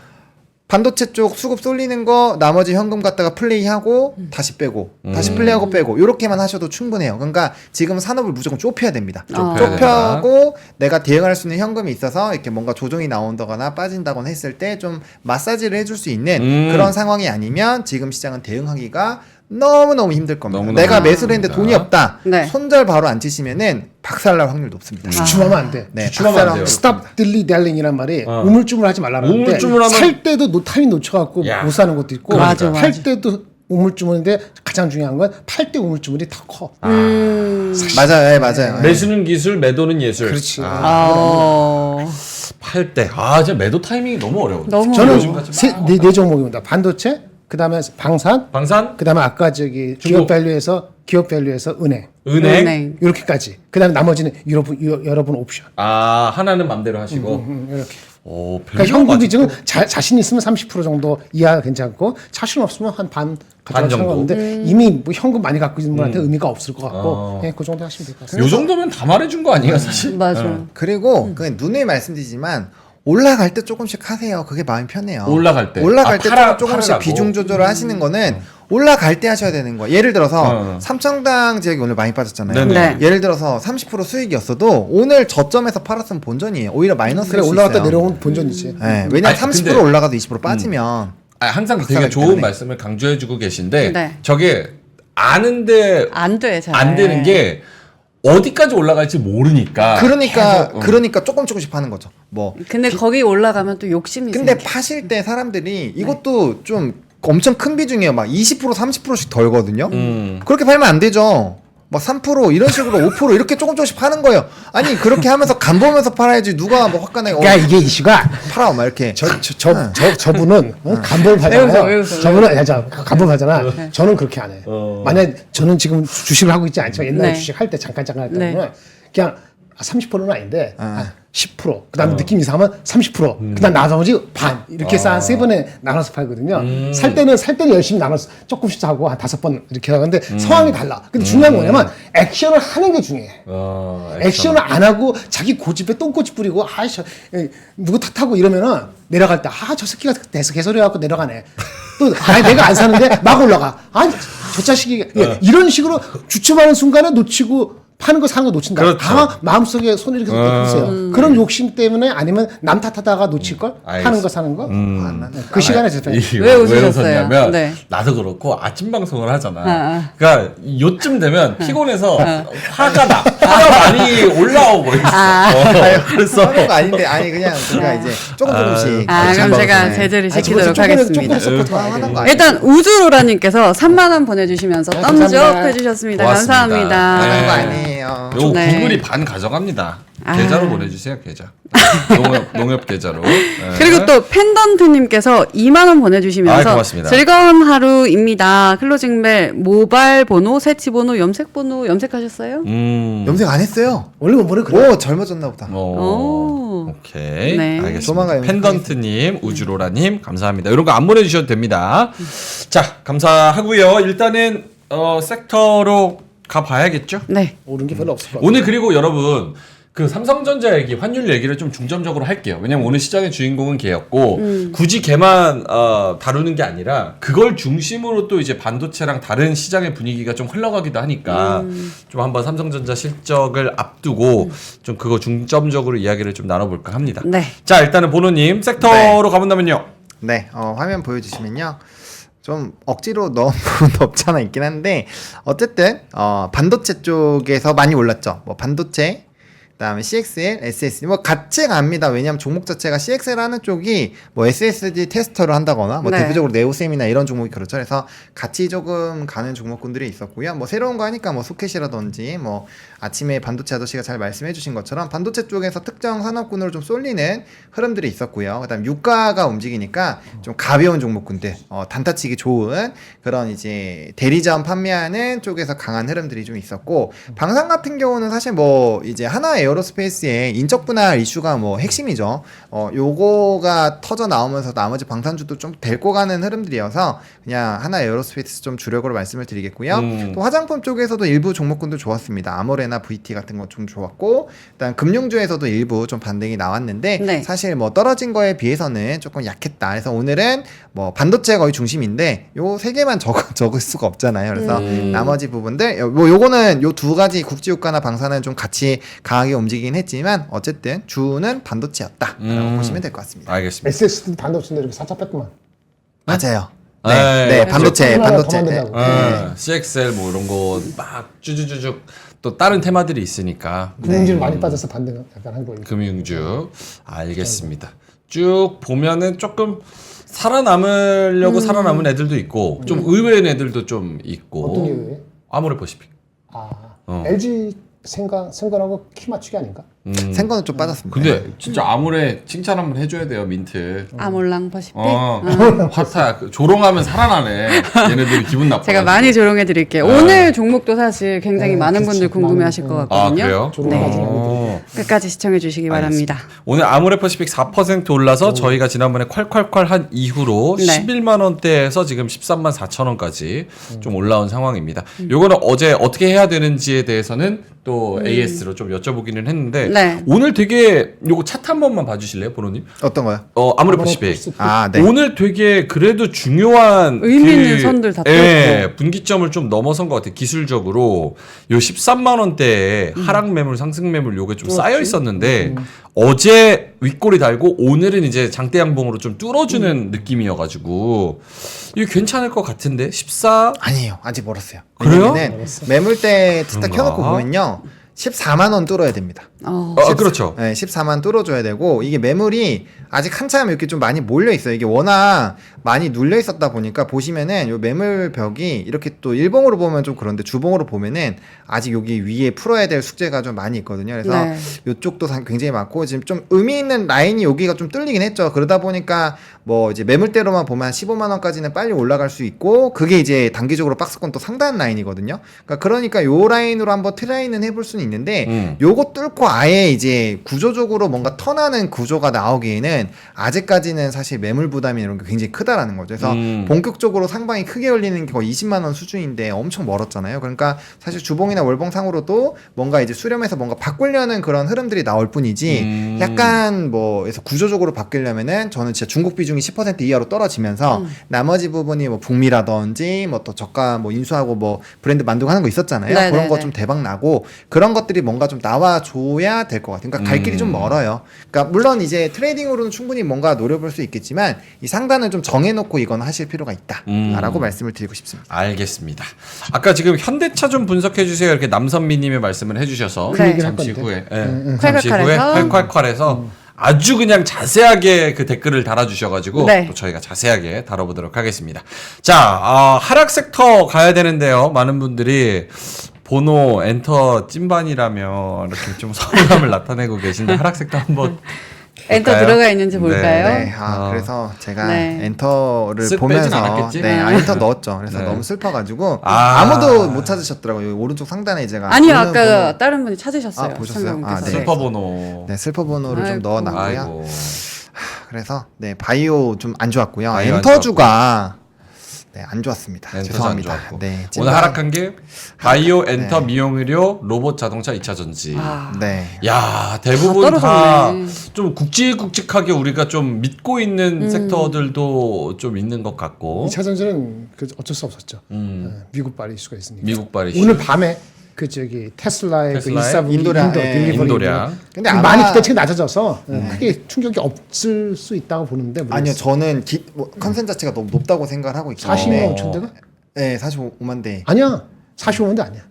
반도체 쪽 수급 쏠리는 거 나머지 현금 갖다가 플레이하고 다시 빼고 다시 플레이하고 빼고 이렇게만 하셔도 충분해요. 그러니까 지금 산업을 무조건 좁혀야 됩니다. 좁혀고 내가 대응할 수 있는 현금이 있어서 이렇게 뭔가 조정이 나온다거나 빠진다거나 했을 때 좀 마사지를 해줄 수 있는 그런 상황이 아니면 지금 시장은 대응하기가 너무너무 힘들 겁니다. 너무너무 내가 매수를 했는데 돈이 없다. 네. 손절 바로 안 치시면은 박살날 확률 높습니다. 주춤하면 안 돼. 네, 주춤하면 안 돼요. 스탑 딜리 델링이란 말이 우물쭈물하지 말라는데 우물쭈물하면- 살 때도 타이밍 놓쳐갖고 야. 못 사는 것도 있고 맞아, 팔 맞아. 때도 우물쭈물인데 가장 중요한 건 팔 때 우물쭈물이 더 커. 맞아요, 네, 맞아요. 네. 매수는 기술, 매도는 예술. 그렇지. 팔 때. 진짜 매도 타이밍이 너무 어려워. 너무 저는 요즘 같이 막 네 종목입니다. 반도체, 그다음에 방산, 방산, 그다음에 아까 저기 중국. 기업 밸류에서 은행 은행. 이렇게까지. 그다음에 나머지는 여러분 옵션. 하나는 맘대로 하시고. 이렇게. 오, 그러니까 별로 현금 아직도- 비중은 자신 있으면 30% 정도 이하 괜찮고 자신 없으면 한 반 가져가도 정도? 상관없는데 이미 뭐 현금 많이 갖고 있는 분한테 의미가 없을 것 같고 그 정도 하시면 될 것 같습니다. 요 정도면 다 말해준 거 아니에요, 사실? 맞아. 그리고 그 누누이 말씀드리지만 올라갈 때 조금씩 하세요. 그게 마음이 편해요. 올라갈 때. 올라갈 때 팔아- 조금씩 팔으라고. 비중 조절을 하시는 거는 올라갈 때 하셔야 되는 거예요. 예를 들어서 삼성당 지역이 오늘 많이 빠졌잖아요. 네네. 네. 예를 들어서 30% 수익이었어도 오늘 저점에서 팔았으면 본전이에요. 오히려 마이너스일 그래 수 올라갔다 있어요. 내려온 본전이지. 네, 왜냐면 아니, 30% 근데- 올라가도 20% 빠지면 항상 되게 박살나기 좋은 때문에. 말씀을 강조해주고 계신데 네. 저게 아는데 안 돼, 잘. 안 되는 게 어디까지 올라갈지 모르니까. 그러니까 조금씩 파는 거죠. 뭐 근데 거기 올라가면 또 욕심이 근데 생겨. 파실 때 사람들이 이것도 좀 엄청 큰 비중이에요. 막 20% 30%씩 덜거든요. 그렇게 팔면 안 되죠. 뭐 3% 이런 식으로 5% 이렇게 조금씩 파는 거예요. 아니 그렇게 하면서 간 보면서 팔아야지 누가 뭐 화끈하게 그러니까 이게 이슈가 팔아 막 이렇게 저분은 간보를 하잖아요. 외우세요. 저분은 간보를 하잖아. 저는 그렇게 안 해요. 만약 저는 지금 주식을 하고 있지 않지만 옛날에 네. 주식 할 때 잠깐 할 네. 때는 그냥 30%는 아닌데 10%, 그다음에 느낌 이상하면 30%, 그다음 나머지 반 이렇게 해서 한 3번에 나눠서 팔거든요. 살 때는 열심히 나눠서 조금씩 사고 한 5번 이렇게 하는데 상황이 달라. 근데 중요한 건 뭐냐면 액션을 하는 게 중요해. 액션을 안 하고 자기 고집에 똥꼬집 뿌리고 누구 탓하고 이러면은 내려갈 때 저 새끼가 대서 개소리 해갖고 내려가네. 또 내가 안 사는데 막 올라가. 저 자식이 이런 식으로 주춤하는 순간에 놓치고 파는 거 사는 거 놓친다. 그렇죠. 다 마음속에 손을 이렇게 놓으세요. 그런 욕심 때문에 아니면 남 탓하다가 놓칠 걸 파는 거 사는 거. 그 시간에 제가 이게 왜 왜 웃으셨어요? 웃었냐면 네. 나도 그렇고 아침 방송을 하잖아. 그러니까 요쯤 되면 피곤해서 화가 많이 올라오고 있어. 그래서 하는 거 아닌데 아니 그냥 우리가 이제 조금씩 그럼 제가 제재를 지키도록 하겠습니다. 하는 거 아니에요? 일단 우주로라님께서 3만 원 보내주시면서 네, 덤즈업 감사합니다. 해주셨습니다. 고맙습니다. 감사합니다. 하는 거 네. 아니에요. 요 네. 구글이 반 가져갑니다. 계좌로 보내주세요. 계좌. 농협 계좌로. 네. 그리고 또 펜던트님께서 2만 원 보내주시면서 고맙습니다. 즐거운 하루입니다. 클로징벨 모바일 번호, 새치 번호, 염색 번호 염색하셨어요? 염색 안 했어요. 원래 뭐래 그래. 오 젊어졌나 보다. 오. 오케이. 네. 조만간 알겠습니다. 염색하겠습니다. 펜던트님, 우주로라님, 감사합니다. 이런 거 안 보내주셔도 됩니다. 자, 감사하고요. 일단은 섹터로 가봐야겠죠? 네. 오른 게 별로 없을 것 같아요. 오늘 그리고 여러분 그 삼성전자 얘기, 환율 얘기를 좀 중점적으로 할게요. 왜냐면 오늘 시장의 주인공은 걔였고 굳이 걔만 다루는 게 아니라 그걸 중심으로 또 이제 반도체랑 다른 시장의 분위기가 좀 흘러가기도 하니까 좀 한번 삼성전자 실적을 앞두고 좀 그거 중점적으로 이야기를 좀 나눠볼까 합니다. 네. 자, 일단은 보노님 섹터로 가본다면요. 네, 화면 보여주시면요. 좀 억지로 넣은 부분도 없지 않아 있긴 한데 어쨌든 반도체 쪽에서 많이 올랐죠. 뭐 반도체, 그다음에 CXL, SSD 뭐 같이 갑니다. 왜냐하면 종목 자체가 CXL 하는 쪽이 뭐 SSD 테스터를 한다거나 뭐 네. 대표적으로 네오셈이나 이런 종목이 그렇죠. 그래서 같이 조금 가는 종목군들이 있었고요. 뭐 새로운 거 하니까 뭐 소켓이라든지 뭐 아침에 반도체 아저씨가 잘 말씀해 주신 것처럼 반도체 쪽에서 특정 산업군으로 좀 쏠리는 흐름들이 있었고요. 그다음 유가가 움직이니까 좀 가벼운 종목군들, 단타치기 좋은 그런 이제 대리점 판매하는 쪽에서 강한 흐름들이 좀 있었고 방산 같은 경우는 사실 뭐 이제 하나 에어로스페이스의 인적 분할 이슈가 뭐 핵심이죠. 요거가 터져 나오면서 나머지 방산주도 좀 데리고 가는 흐름들이어서 그냥 하나 에어로스페이스 좀 주력으로 말씀을 드리겠고요. 또 화장품 쪽에서도 일부 종목군들 좋았습니다. 아모레나 VT 같은 거 좀 좋았고, 일단 금융주에서도 일부 좀 반등이 나왔는데 네. 사실 뭐 떨어진 거에 비해서는 조금 약했다. 그래서 오늘은 뭐 반도체 거의 중심인데 요 세 개만 적을 수가 없잖아요. 그래서 나머지 부분들 뭐 요거는 요 두 가지 국지유가나 방산은 좀 같이 강하게 움직이긴 했지만 어쨌든 주는 반도체였다라고 보시면 될 것 같습니다. 알겠습니다. SSD 반도체인데 이렇게 살짝 뺐구만. 맞아요. 네. 네, 네, 반도체. 그만둔다고. CXL 뭐 이런 거 막 쭈쭈쭈쭉 또 다른 테마들이 있으니까 금융주를 많이 빠져서 반등 약간 한 거예요. 금융주 알겠습니다. 쭉 보면은 조금 살아남으려고 살아남은 애들도 있고 좀 의외인 애들도 좀 있고 어떤 게 아모레퍼시픽. LG 생각하고 키 맞추기 아닌가? 생거는 좀 빠졌습니다. 근데 진짜 아모레 칭찬 한번 해줘야 돼요, 민트. 아몰랑 퍼시픽. 화타야. 조롱하면 살아나네. 얘네들이 기분 나빠. 제가 많이 조롱해 드릴게요. 오늘 종목도 사실 굉장히 많은 분들 궁금해 하실 것 아, 같거든요. 그래요? 조롱하지 끝까지 시청해 주시기 바랍니다. 오늘 아모레퍼시픽 4% 올라서 저희가 지난번에 콸콸콸 한 이후로 네. 11만 원대에서 지금 13만 4천 원까지 좀 올라온 상황입니다. 요거는 어제 어떻게 해야 되는지에 대해서는 또 AS로 좀 여쭤보기는 했는데 네. 오늘 되게 요거 차트 한 번만 봐주실래요, 보노님? 어떤 거요? 아모레퍼시픽. 아, 네. 오늘 되게 그래도 중요한 의미 있는 선들 다 예, 분기점을 좀 넘어선 것 같아요. 기술적으로 요 13만 원대에 하락 매물, 상승 매물 요게 좀 쌓여 있었는데 어제 윗골이 달고 오늘은 이제 장대 양봉으로 좀 뚫어주는 느낌이어가지고 이게 괜찮을 것 같은데 14 아니에요. 아직 멀었어요. 그래요? 왜냐면은 매물대 딱 그런가? 켜놓고 보면요. 14만 원 뚫어야 됩니다. 그렇죠. 네, 14만 뚫어줘야 되고 이게 매물이 아직 한참 이렇게 좀 많이 몰려 있어요. 이게 워낙 많이 눌려 있었다 보니까 보시면은 요 매물 벽이 이렇게 또 일봉으로 보면 좀 그런데 주봉으로 보면은 아직 여기 위에 풀어야 될 숙제가 좀 많이 있거든요. 그래서 네. 요쪽도 굉장히 많고 지금 좀 의미 있는 라인이 여기가 좀 뚫리긴 했죠. 그러다 보니까 뭐 이제 매물대로만 보면 한 15만 원까지는 빨리 올라갈 수 있고 그게 이제 단기적으로 박스권 또 상단 라인이거든요. 그러니까 요 라인으로 한번 트라이는 해볼 수는 있는데 요거 뚫고 아예 이제 구조적으로 뭔가 턴하는 구조가 나오기에는 아직까지는 사실 매물 부담이 이런 게 굉장히 크다라는 거죠. 그래서 본격적으로 상방이 크게 열리는 게 거의 20만 원 수준인데 엄청 멀었잖아요. 그러니까 사실 주봉이나 월봉상으로도 뭔가 이제 수렴해서 뭔가 바꾸려는 그런 흐름들이 나올 뿐이지 약간 뭐 그래서 구조적으로 바뀌려면은 저는 진짜 중국 비중이 10% 이하로 떨어지면서 나머지 부분이 뭐 북미라든지 뭐 또 저가 뭐 인수하고 뭐 브랜드 만들고 하는 거 있었잖아요. 네네네. 그런 거 좀 대박 나고 그런 것들이 뭔가 좀 나와줘야 될 것 같아요. 그러니까 갈 길이 좀 멀어요. 그러니까 물론 이제 트레이딩으로는 충분히 뭔가 노려볼 수 있겠지만 이 상단을 좀 정해놓고 이건 하실 필요가 있다라고 말씀을 드리고 싶습니다. 알겠습니다. 아까 지금 현대차 좀 분석해 주세요. 이렇게 남선미님의 말씀을 해주셔서 네. 잠시 후에 콸콸콸에서. 잠시 후에 콸콸콸에서 아주 그냥 자세하게 그 댓글을 달아주셔가지고 네. 또 저희가 자세하게 다뤄보도록 하겠습니다. 자, 하락 섹터 가야 되는데요. 많은 분들이 번호 엔터 찐반이라며 이렇게 좀 서운함을 나타내고 계신데 하락 섹터 한번 엔터 볼까요? 들어가 있는지 볼까요? 네, 그래서 제가 네. 엔터를 쓱 빼진 보면서 않았겠지? 엔터 넣었죠. 그래서 네. 너무 슬퍼가지고 아. 아무도 못 찾으셨더라고요. 오른쪽 상단에 제가 아니요, 보는 아까 번호, 다른 분이 찾으셨어요. 아, 보셨어요? 시청자분께서. 아, 네. 슬퍼 번호. 네, 슬퍼 번호를 좀 아이고. 넣어놨고요. 아이고. 그래서 네 바이오 좀 안 좋았고요. 바이오 안 엔터주가 네, 안 좋았습니다. 엔터도 죄송합니다. 안 좋았고. 네, 오늘 하락한 게 바이오, 네. 엔터, 미용의료, 로봇 자동차 2차 전지. 네. 야, 대부분 다 떨어졌네. 좀 굵직굵직하게 우리가 좀 믿고 있는 섹터들도 좀 있는 것 같고. 2차 전지는 그 어쩔 수 없었죠. 미국발일 수가 있으니까. 미국발이 오늘 밤에 그 저기 테슬라의 그 테슬라의 일사분 인도량, 딜리버리 인도량. 근데 아마 많이 기대치가 낮아져서 크게 충격이 없을 수 있다고 보는데 모르겠어요. 아니요, 저는 컨센 자체가 너무 높다고 생각을 하고 있기 40만 때문에 5천 대가? 네, 45만 대. 아니야. 45만 대 아니야.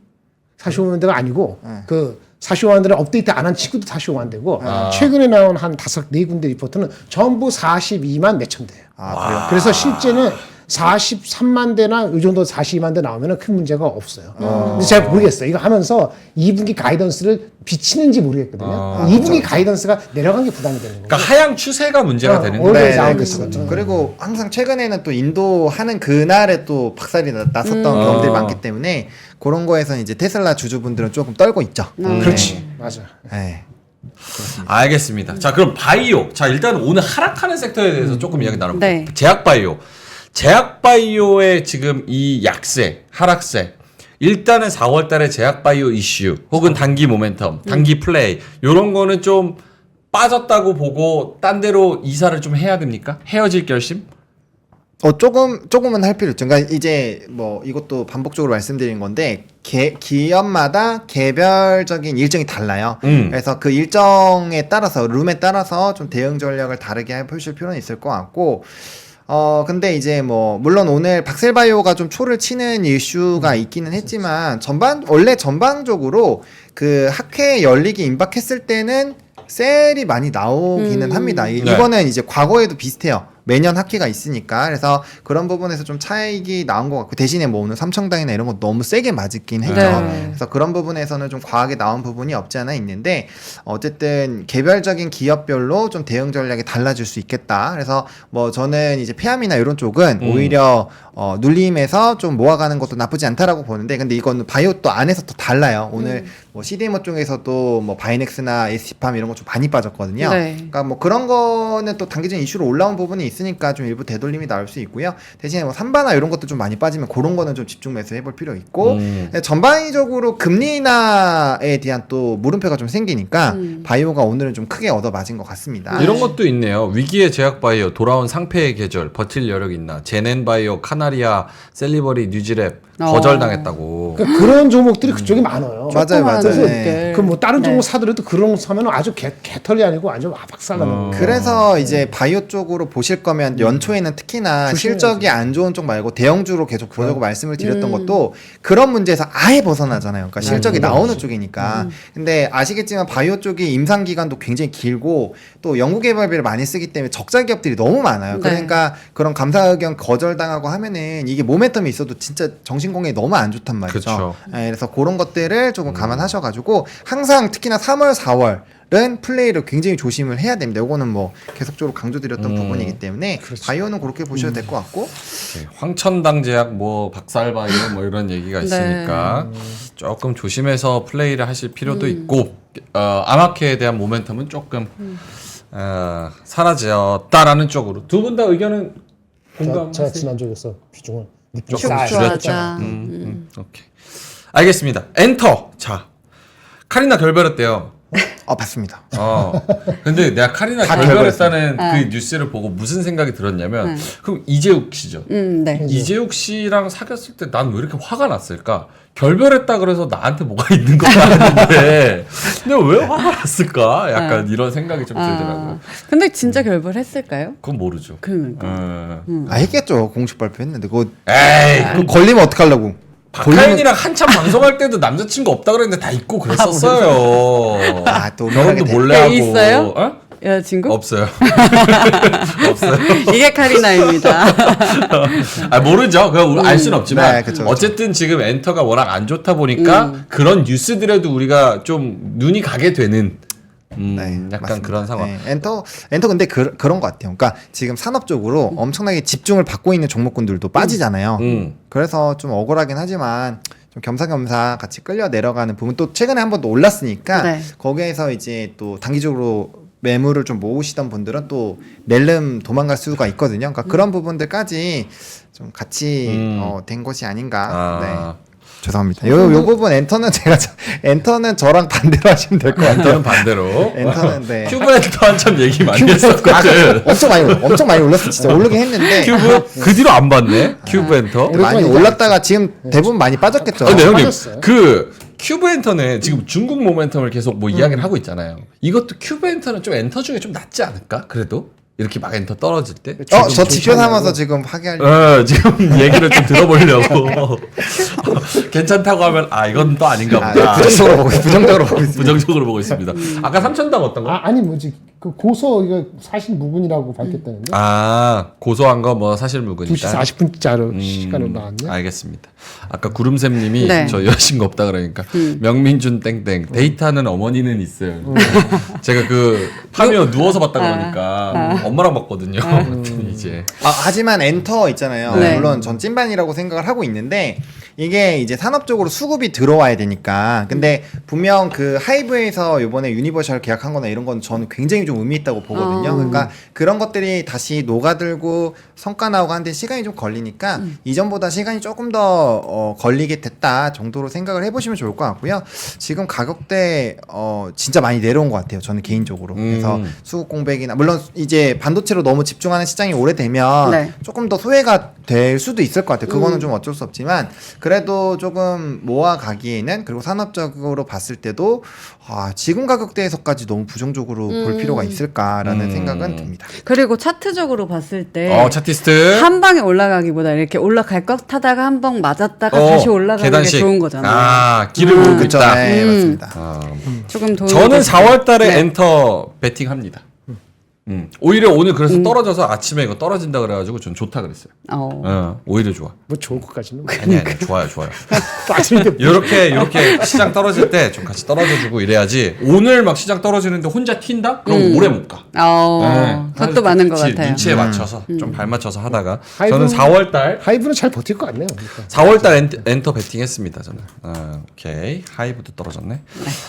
45만 대가 아니고 그 45만 대를 업데이트 안 한 친구도 45만 대고 최근에 나온 한 4군데 리포트는 전부 42만 몇천 대예요. 그래요? 그래서 실제는 43만 대나 이 정도 42만 대 나오면 큰 문제가 없어요. 근데 제가 모르겠어요. 이거 하면서 2분기 가이던스를 비치는지 모르겠거든요. 2분기 가이던스가 내려간 게 부담이 되는 거예요. 그러니까 하향 추세가 문제가 되는 원래 거예요. 네, 나온 네, 게 그렇죠. 있었죠. 그리고 항상 최근에는 또 인도 하는 그날에 또 박살이 났었던 경험들이 많기 때문에 그런 거에서 이제 테슬라 주주분들은 조금 떨고 있죠. 그렇지. 맞아. 네. 알겠습니다. 자, 그럼 바이오. 자, 일단 오늘 하락하는 섹터에 대해서 조금 이야기 나눠볼게요. 네. 제약바이오. 제약바이오의 지금 이 약세, 하락세. 일단은 4월 달에 제약바이오 이슈, 혹은 단기 모멘텀, 단기 플레이, 요런 거는 좀 빠졌다고 보고, 딴 데로 이사를 좀 해야 됩니까? 헤어질 결심? 조금은 할 필요 있죠. 그러니까 이제 뭐 이것도 반복적으로 말씀드린 건데 기업마다 개별적인 일정이 달라요. 그래서 그 일정에 따라서 룸에 따라서 좀 대응 전략을 다르게 해보실 필요는 있을 것 같고. 근데 이제 뭐 물론 오늘 박셀바이오가 좀 초를 치는 이슈가 있기는 했지만 원래 전반적으로 그 학회 열리기 임박했을 때는 셀이 많이 나오기는 합니다. 이거는 이제 과거에도 비슷해요. 매년 학회가 있으니까. 그래서 그런 부분에서 좀 차익이 나온 것 같고, 대신에 뭐 오늘 삼청당이나 이런 거 너무 세게 맞았긴 했죠. 네. 그래서 그런 부분에서는 좀 과하게 나온 부분이 없지 않아 있는데, 어쨌든 개별적인 기업별로 좀 대응 전략이 달라질 수 있겠다. 그래서 뭐 저는 이제 폐암이나 이런 쪽은 오히려 눌림에서 좀 모아가는 것도 나쁘지 않다라고 보는데, 근데 이건 바이오 또 안에서 또 달라요. 오늘 뭐 CDMO 쪽에서도 뭐 바이넥스나 SC팜 이런 거 좀 많이 빠졌거든요. 네. 그러니까 뭐 그런 거는 또 단기적인 이슈로 올라온 부분이 있으니까 좀 일부 되돌림이 나올 수 있고요. 대신에 뭐 삼바나 이런 것도 좀 많이 빠지면 그런 거는 좀 집중 매수 해볼 필요 있고, 전반적으로 금리 인하에 대한 또 물음표가 좀 생기니까 바이오가 오늘은 좀 크게 얻어 맞은 것 같습니다. 이런 것도 있네요. 위기의 제약바이오, 돌아온 상패의 계절, 버틸 여력 있나, 제넨바이오, 카나리아, 셀리버리, 뉴지랩, 거절당했다고. 그러니까 그런 종목들이 그쪽에 많아요. 맞아요, 맞아요. 조그만 네. 그 뭐 다른 종목 네. 사더라도 그런 거 사면 아주 개털이 아니고 완전 박살나는 거예요. 그래서 이제 바이오 쪽으로 보실 거면 연초에는 특히나 실적이 안 좋은 쪽 말고 대형주로 계속 보려고 말씀을 드렸던 것도 그런 문제에서 아예 벗어나잖아요. 그러니까 실적이 나오는 쪽이니까. 근데 아시겠지만 바이오 쪽이 임상 기간도 굉장히 길고 또 연구개발비를 많이 쓰기 때문에 적자 기업들이 너무 많아요. 네. 그러니까 그런 감사 의견 거절당하고 하면은 이게 모멘텀이 있어도 진짜 정신공에 너무 안 좋단 말이죠. 그쵸. 예, 그래서 그런 것들을 조금 감안하셔가지고 항상 특히나 3월, 4월은 플레이를 굉장히 조심을 해야 됩니다. 이거는 뭐 계속적으로 강조드렸던 부분이기 때문에 바이오는 그렇게 보셔도 될 것 같고 황천당제약 뭐 박살바이오 뭐 이런 얘기가 있으니까 조금 조심해서 플레이를 하실 필요도 있고 아마케에 대한 모멘텀은 조금 사라졌다라는 쪽으로 두 분 다 의견은 제가 공감하세요? 지난주에서 비중을 조금 싸요. 줄였죠. 맞아. 오케이. 알겠습니다. 엔터. 자, 카리나 결별했대요. 봤습니다. 근데 내가 카리나 다 결별했다는 그 뉴스를 보고 무슨 생각이 들었냐면, 그럼 이재욱 씨죠. 네. 이재욱 씨랑 사귀었을 때 난 왜 이렇게 화가 났을까? 결별했다 그래서 나한테 뭐가 있는 것도 아닌데, 근데 왜 화가 났을까? 약간 이런 생각이 좀 들더라고요. 근데 진짜 결별했을까요? 그건 모르죠. 그러니까. 했겠죠. 공식 발표했는데 그거 에이, 그거 걸리면 어떡하려고. 박하윤이랑 한참 방송할 때도 남자친구 없다 그랬는데 다 잊고 그랬었어요. 또 결혼도 우리나라게 몰래 하고. 있어요? 어? 여자친구? 없어요. 없어요. 이게 카리나입니다. 모르죠. 그건 알 수는 없지만 네, 그쵸, 그쵸. 어쨌든 지금 엔터가 워낙 안 좋다 보니까 그런 뉴스들에도 우리가 좀 눈이 가게 되는 약간 맞습니다. 그런 상황. 네, 엔터 근데 그런 것 같아요. 그러니까 지금 산업적으로 엄청나게 집중을 받고 있는 종목군들도 빠지잖아요. 그래서 좀 억울하긴 하지만 좀 겸사겸사 같이 끌려 내려가는 부분 또 최근에 한 번 더 올랐으니까 네. 거기에서 이제 또 단기적으로 매물을 좀 모으시던 분들은 또 낼름 도망갈 수가 있거든요. 그러니까 그런 부분들까지 좀 같이 된 것이 아닌가. 네. 죄송합니다. 요 부분 엔터는 저랑 반대로 하시면 될 것 같아요. 엔터는 반대로. 엔터는 네. 큐브 엔터 한참 얘기 많이 했었거든. 엄청 많이 올랐어. 진짜 오르긴 했는데. 큐브 그 뒤로 안 봤네. 큐브 엔터. 많이 올랐다가 지금 대부분 많이 빠졌겠죠. 근데 형님 빠졌어요. 그 큐브 엔터는 지금 중국 모멘텀을 계속 뭐 이야기를 하고 있잖아요. 이것도 큐브 엔터는 좀 엔터 중에 좀 낫지 않을까? 그래도 이렇게 막 엔터 떨어질 때. 저 지표 삼아서 지금 하게 지금 얘기를 좀 들어보려고 괜찮다고 하면 이건 또 아닌가 보다. 부정적으로 보고 있습니다. 부정적으로 보고 있습니다. 아까 3,000당 어떤 거? 아니 뭐지 그 고소 이거 사실 무근이라고 밝혔다는데 고소한 거 뭐 사실 2시 무근이다. 40분짜리 시간으로 나왔네. 알겠습니다. 아까 구름샘님이 네. 저 여자친구 없다 그러니까 명민준 땡땡 데이트하는 어머니는 있어요. 제가 그 파미어 누워서 봤다 그러니까 엄마랑 봤거든요. 그랬더니 이제 하지만 엔터 있잖아요. 네. 물론 전 찐반이라고 생각을 하고 있는데 이게 이제 산업적으로 수급이 들어와야 되니까. 근데 분명 그 하이브에서 이번에 유니버셜 계약한 거나 이런 건 저는 굉장히 좀 의미 있다고 보거든요. 그러니까 그런 것들이 다시 녹아들고 성과 나오고 하는데 시간이 좀 걸리니까 이전보다 시간이 조금 더 걸리게 됐다 정도로 생각을 해보시면 좋을 것 같고요. 지금 가격대 진짜 많이 내려온 것 같아요. 저는 개인적으로. 그래서 수급 공백이나 물론 이제 반도체로 너무 집중하는 시장이 오래되면 네. 조금 더 소외가 될 수도 있을 것 같아요. 그거는 좀 어쩔 수 없지만 그래도 조금 모아가기에는 그리고 산업적으로 봤을 때도 지금 가격대에서까지 너무 부정적으로 볼 필요가 있을까라는 생각은 듭니다. 그리고 차트적으로 봤을 때 차티스트 한 방에 올라가기보다 이렇게 올라갈 것 하다가 한 방 맞았다가 다시 올라가는 계단식. 게 좋은 거잖아요. 길을 보고 그쵸? 있다. 네, 맞습니다. 조금 도움이 저는 됐을 4월 달에 네. 엔터 배팅합니다. 오히려 오늘 그래서 떨어져서 아침에 이거 떨어진다 그래가지고 전 좋다 그랬어요. 오히려 좋아. 뭐 좋을 것까지는 아니 좋아요. 빠지는데 이렇게 시장 떨어질 때 좀 같이 떨어져주고 이래야지. 오늘 막 시장 떨어지는데 혼자 튄다? 그럼 오래 못 가. 그것도 많은 것 그치, 같아요. 눈치에 맞춰서 좀 발 맞춰서 하다가 하이브는- 저는 4월 달 하이브는 잘 버틸 것 같네요. 그러니까. 4월 달 엔터 배팅했습니다. 저는. 오케이. 하이브도 떨어졌네.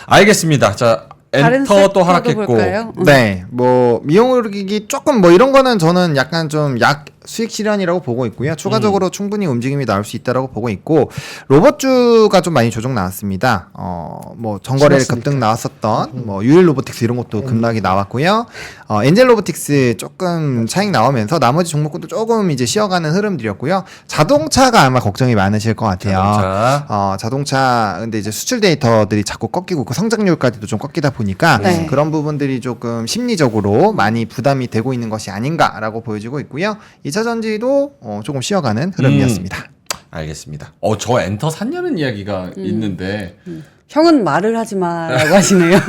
알겠습니다. 자, 다른 엔터 또 섹터도 하락했고. 볼까요? 네, 뭐 미용의료기기 조금 뭐 이런 거는 저는 약간 좀 수익 실현이라고 보고 있고요. 추가적으로 충분히 움직임이 나올 수 있다라고 보고 있고 로봇주가 좀 많이 조정 나왔습니다. 뭐 전거래 지났으니까. 급등 나왔었던 뭐 유일 로보틱스 이런 것도 급락이 나왔고요. 엔젤 로보틱스 조금 차익 나오면서 나머지 종목군도 조금 이제 쉬어가는 흐름들이었고요. 자동차가 아마 걱정이 많으실 것 같아요. 자동차 근데 이제 수출 데이터들이 자꾸 꺾이고 그 성장률까지도 좀 꺾이다 보니까 네. 그런 부분들이 조금 심리적으로 많이 부담이 되고 있는 것이 아닌가라고 보여지고 있고요. 2차 전지도 조금 쉬어가는 흐름이었습니다. 알겠습니다. 저 엔터 샀냐는 이야기가 있는데 형은 말을 하지 마라고 하시네요.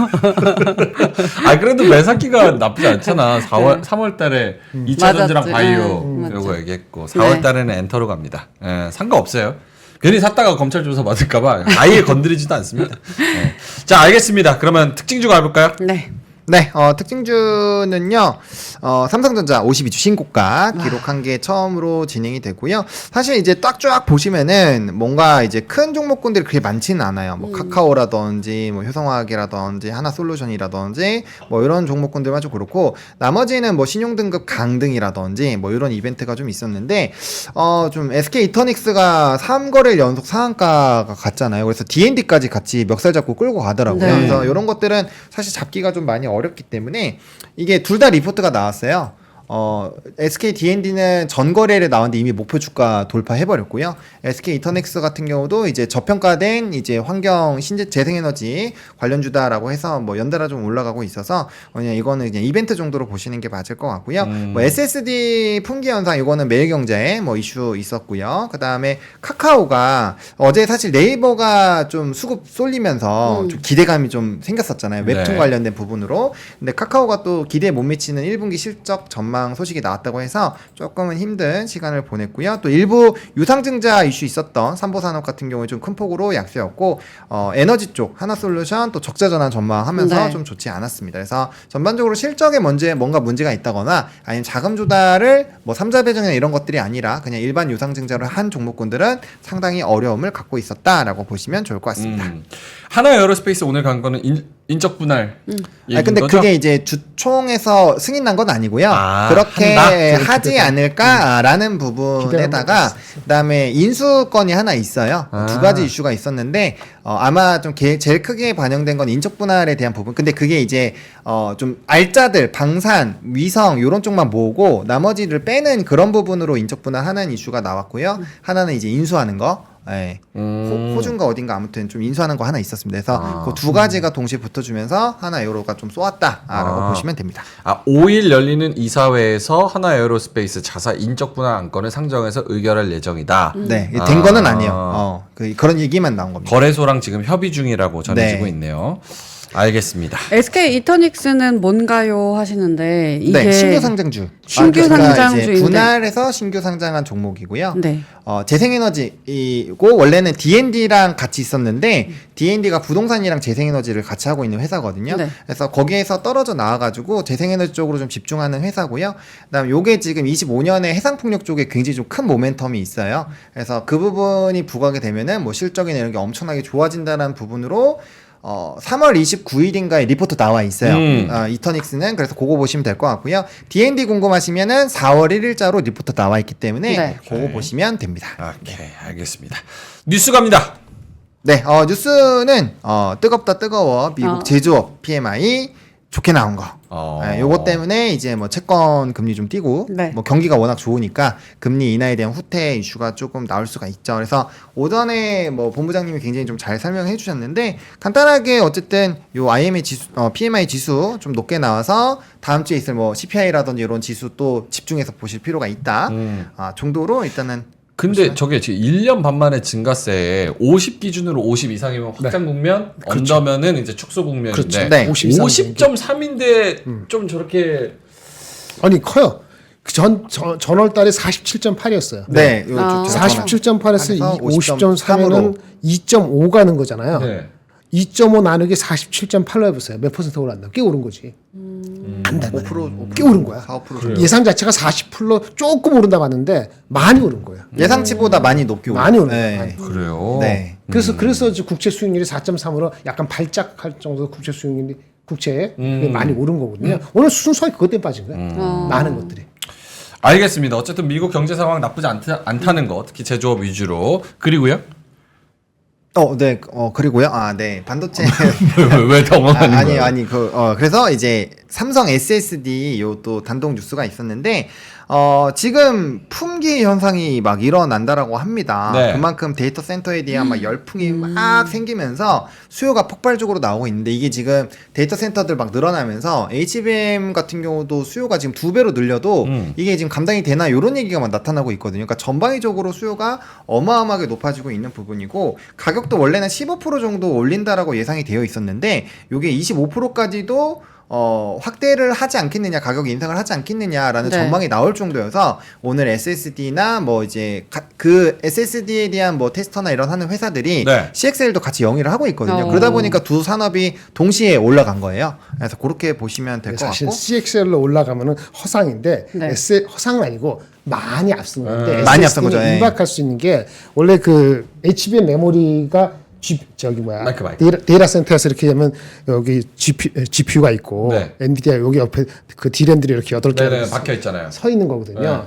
그래도 매사기가 나쁘지 않잖아. 3월 달에 2차 전지랑 맞았지. 바이오 맞죠. 요거 얘기했고 4월 달에는 엔터로 갑니다. 상관없어요. 괜히 샀다가 검찰 조사 받을까봐 아예 건드리지도 않습니다. 자, 알겠습니다. 그러면 특징주 가볼까요? 네. 네, 특징주는요, 삼성전자 52주 신고가 기록한 게 처음으로 진행이 되고요. 사실 이제 딱 쫙 보시면은 뭔가 이제 큰 종목군들이 그렇게 많지는 않아요. 뭐 카카오라든지, 뭐 효성화학이라든지, 하나솔루션이라든지, 뭐 이런 종목군들만 좀 그렇고, 나머지는 뭐 신용등급 강등이라든지, 뭐 이런 이벤트가 좀 있었는데, 좀 SK 이터닉스가 3거래일 연속 상한가가 갔잖아요. 그래서 D&D까지 같이 멱살 잡고 끌고 가더라고요. 네. 그래서 이런 것들은 사실 잡기가 좀 많이 어렵기 때문에 이게 둘 다 리포트가 나왔어요. SK D&D는 전거래일에 나왔는데 이미 목표 주가 돌파해버렸고요. SK 이터넥스 같은 경우도 이제 저평가된 이제 환경 신재 재생에너지 관련주다라고 해서 뭐 연달아 좀 올라가고 있어서 그냥 이거는 그냥 이벤트 정도로 보시는 게 맞을 것 같고요. 뭐 SSD 품귀 현상 이거는 매일경제에 뭐 이슈 있었고요. 그 다음에 카카오가 어제 사실 네이버가 좀 수급 쏠리면서 좀 기대감이 좀 생겼었잖아요. 웹툰 네. 관련된 부분으로. 근데 카카오가 또 기대에 못 미치는 1분기 실적 전망 소식이 나왔다고 해서 조금은 힘든 시간을 보냈고요. 또 일부 유상증자 이슈 있었던 삼보산업 같은 경우에 좀 큰 폭으로 약세였고 에너지 쪽 하나솔루션 또 적자 전환 전망하면서 네. 좀 좋지 않았습니다. 그래서 전반적으로 실적에 뭔가 문제가 있다거나 아니면 자금 조달을 뭐 삼자 배정이나 이런 것들이 아니라 그냥 일반 유상증자를 한 종목군들은 상당히 어려움을 갖고 있었다라고 보시면 좋을 것 같습니다. 하나 에어로스페이스 오늘 간 거는 인적 분할. 근데 그게 이제 주총에서 승인 난 건 아니고요. 그렇게 한다? 하지 않을까라는 부분에다가 그다음에 인수건이 하나 있어요. 두 가지 이슈가 있었는데 아마 좀 제일 크게 반영된 건 인적 분할에 대한 부분. 근데 그게 이제 좀 알짜들, 방산, 위성 요런 쪽만 모으고 나머지를 빼는 그런 부분으로 인적 분할하는 이슈가 나왔고요. 하나는 이제 인수하는 거. 네. 호주인가 어딘가 아무튼 좀 인수하는 거 하나 있었습니다. 그래서 그 두 가지가 동시에 붙어주면서 하나 에어로가 좀 쏘았다라고 보시면 됩니다. 5일 열리는 이사회에서 하나 에어로스페이스 자사 인적 분할 안건을 상정해서 의결할 예정이다. 네, 된 거는 아니에요. 그런 얘기만 나온 겁니다. 거래소랑 지금 협의 중이라고 전해지고 네. 있네요. 알겠습니다. SK 이터닉스는 뭔가요 하시는데 이게 네, 신규 상장주. 신규 그러니까 상장주인데. 이제 분할해서 신규 상장한 종목이고요. 네. 재생에너지이고 원래는 D&D랑 같이 있었는데 D&D가 부동산이랑 재생에너지를 같이 하고 있는 회사거든요. 네. 그래서 거기에서 떨어져 나와가지고 재생에너지 쪽으로 좀 집중하는 회사고요. 그다음 요게 지금 25년에 해상풍력 쪽에 굉장히 좀 큰 모멘텀이 있어요. 그래서 그 부분이 부각이 되면은 뭐 실적이나 이런 게 엄청나게 좋아진다는 부분으로 3월 29일인가에 리포트 나와 있어요. 이터닉스는 그래서 그거 보시면 될 것 같고요. D&D 궁금하시면은 4월 1일자로 리포트 나와 있기 때문에 네. 그거 보시면 됩니다. 오케이, 알겠습니다. 뉴스 갑니다. 네, 뉴스는 뜨겁다 뜨거워 미국 제조업 PMI 좋게 나온 거. 요거 때문에 이제 뭐 채권 금리 좀 뛰고 네. 뭐 경기가 워낙 좋으니까 금리 인하에 대한 후퇴 이슈가 조금 나올 수가 있죠. 그래서 오전에 뭐 본부장님이 굉장히 좀 잘 설명해 주셨는데 간단하게 어쨌든 요 IM의 지수, PMI 지수 좀 높게 나와서 다음 주에 있을 뭐 CPI라든지 이런 지수 또 집중해서 보실 필요가 있다. 정도로 일단은 근데 저게 지금 1년 반 만에 증가세에 50 기준으로 50 이상이면 확장 국면, 언더면은 이제 축소 국면인데 그렇죠. 네. 50.3인데 좀 저렇게 아니 커요. 전월 달에 47.8이었어요. 네, 요 47.8에서 50.3은 2.5 가는 거잖아요. 네. 2.5 나누기 47.8로 해보세요. 몇 퍼센트 올랐나? 꽤 오른 거지. 안다. 5% 꽤 오른 거야. 4-5% 예상 자체가 40%로 조금 오른다 봤는데 많이 오른 거야. 예상치보다 많이 높게 많이 오른 네. 거야. 많이. 그래요. 네. 그래서 이제 국채 수익률이 4.3으로 약간 발작할 정도로 국채 수익률이 국채에 많이 오른 거거든요. 오늘 순수하게 그것 때문에 빠진 거야. 많은 것들이. 알겠습니다. 어쨌든 미국 경제 상황 나쁘지 않다는 거, 특히 제조업 위주로. 그리고요? 네, 그리고요. 네. 반도체. 왜 당황하는 아니, 거예요? 아니, 그래서 이제 삼성 SSD 요 또 단독 뉴스가 있었는데, 지금 품귀 현상이 막 일어난다라고 합니다. 네. 그만큼 데이터 센터에 대한 막 열풍이 막 생기면서 수요가 폭발적으로 나오고 있는데, 이게 지금 데이터 센터들 막 늘어나면서 HBM 같은 경우도 수요가 지금 2배로 늘려도 이게 지금 감당이 되나 이런 얘기가 막 나타나고 있거든요. 그러니까 전방위적으로 수요가 어마어마하게 높아지고 있는 부분이고, 가격도 원래는 15% 정도 올린다라고 예상이 되어 있었는데, 요게 25%까지도 확대를 하지 않겠느냐, 가격 인상을 하지 않겠느냐라는 네. 전망이 나올 정도여서 오늘 SSD나 뭐 이제 그 SSD에 대한 뭐 테스터나 이런 하는 회사들이 네. CXL도 같이 영위를 하고 있거든요. 어. 그러다 보니까 두 산업이 동시에 올라간 거예요. 그래서 그렇게 보시면 될 것 사실 같고. CXL로 올라가면은 허상인데 네. 허상은 아니고 많이 앞선 건데 많이 앞선 거죠, 예. 임박할 수 있는 게 원래 그 HBM 메모리가 마이크. 데이터 센터에서 이렇게 하면 여기 GPU가 있고 네. 엔비디아 여기 옆에 그 D램들이 이렇게 8개 네네, 박혀 있잖아요. 서 있는 거거든요. 네.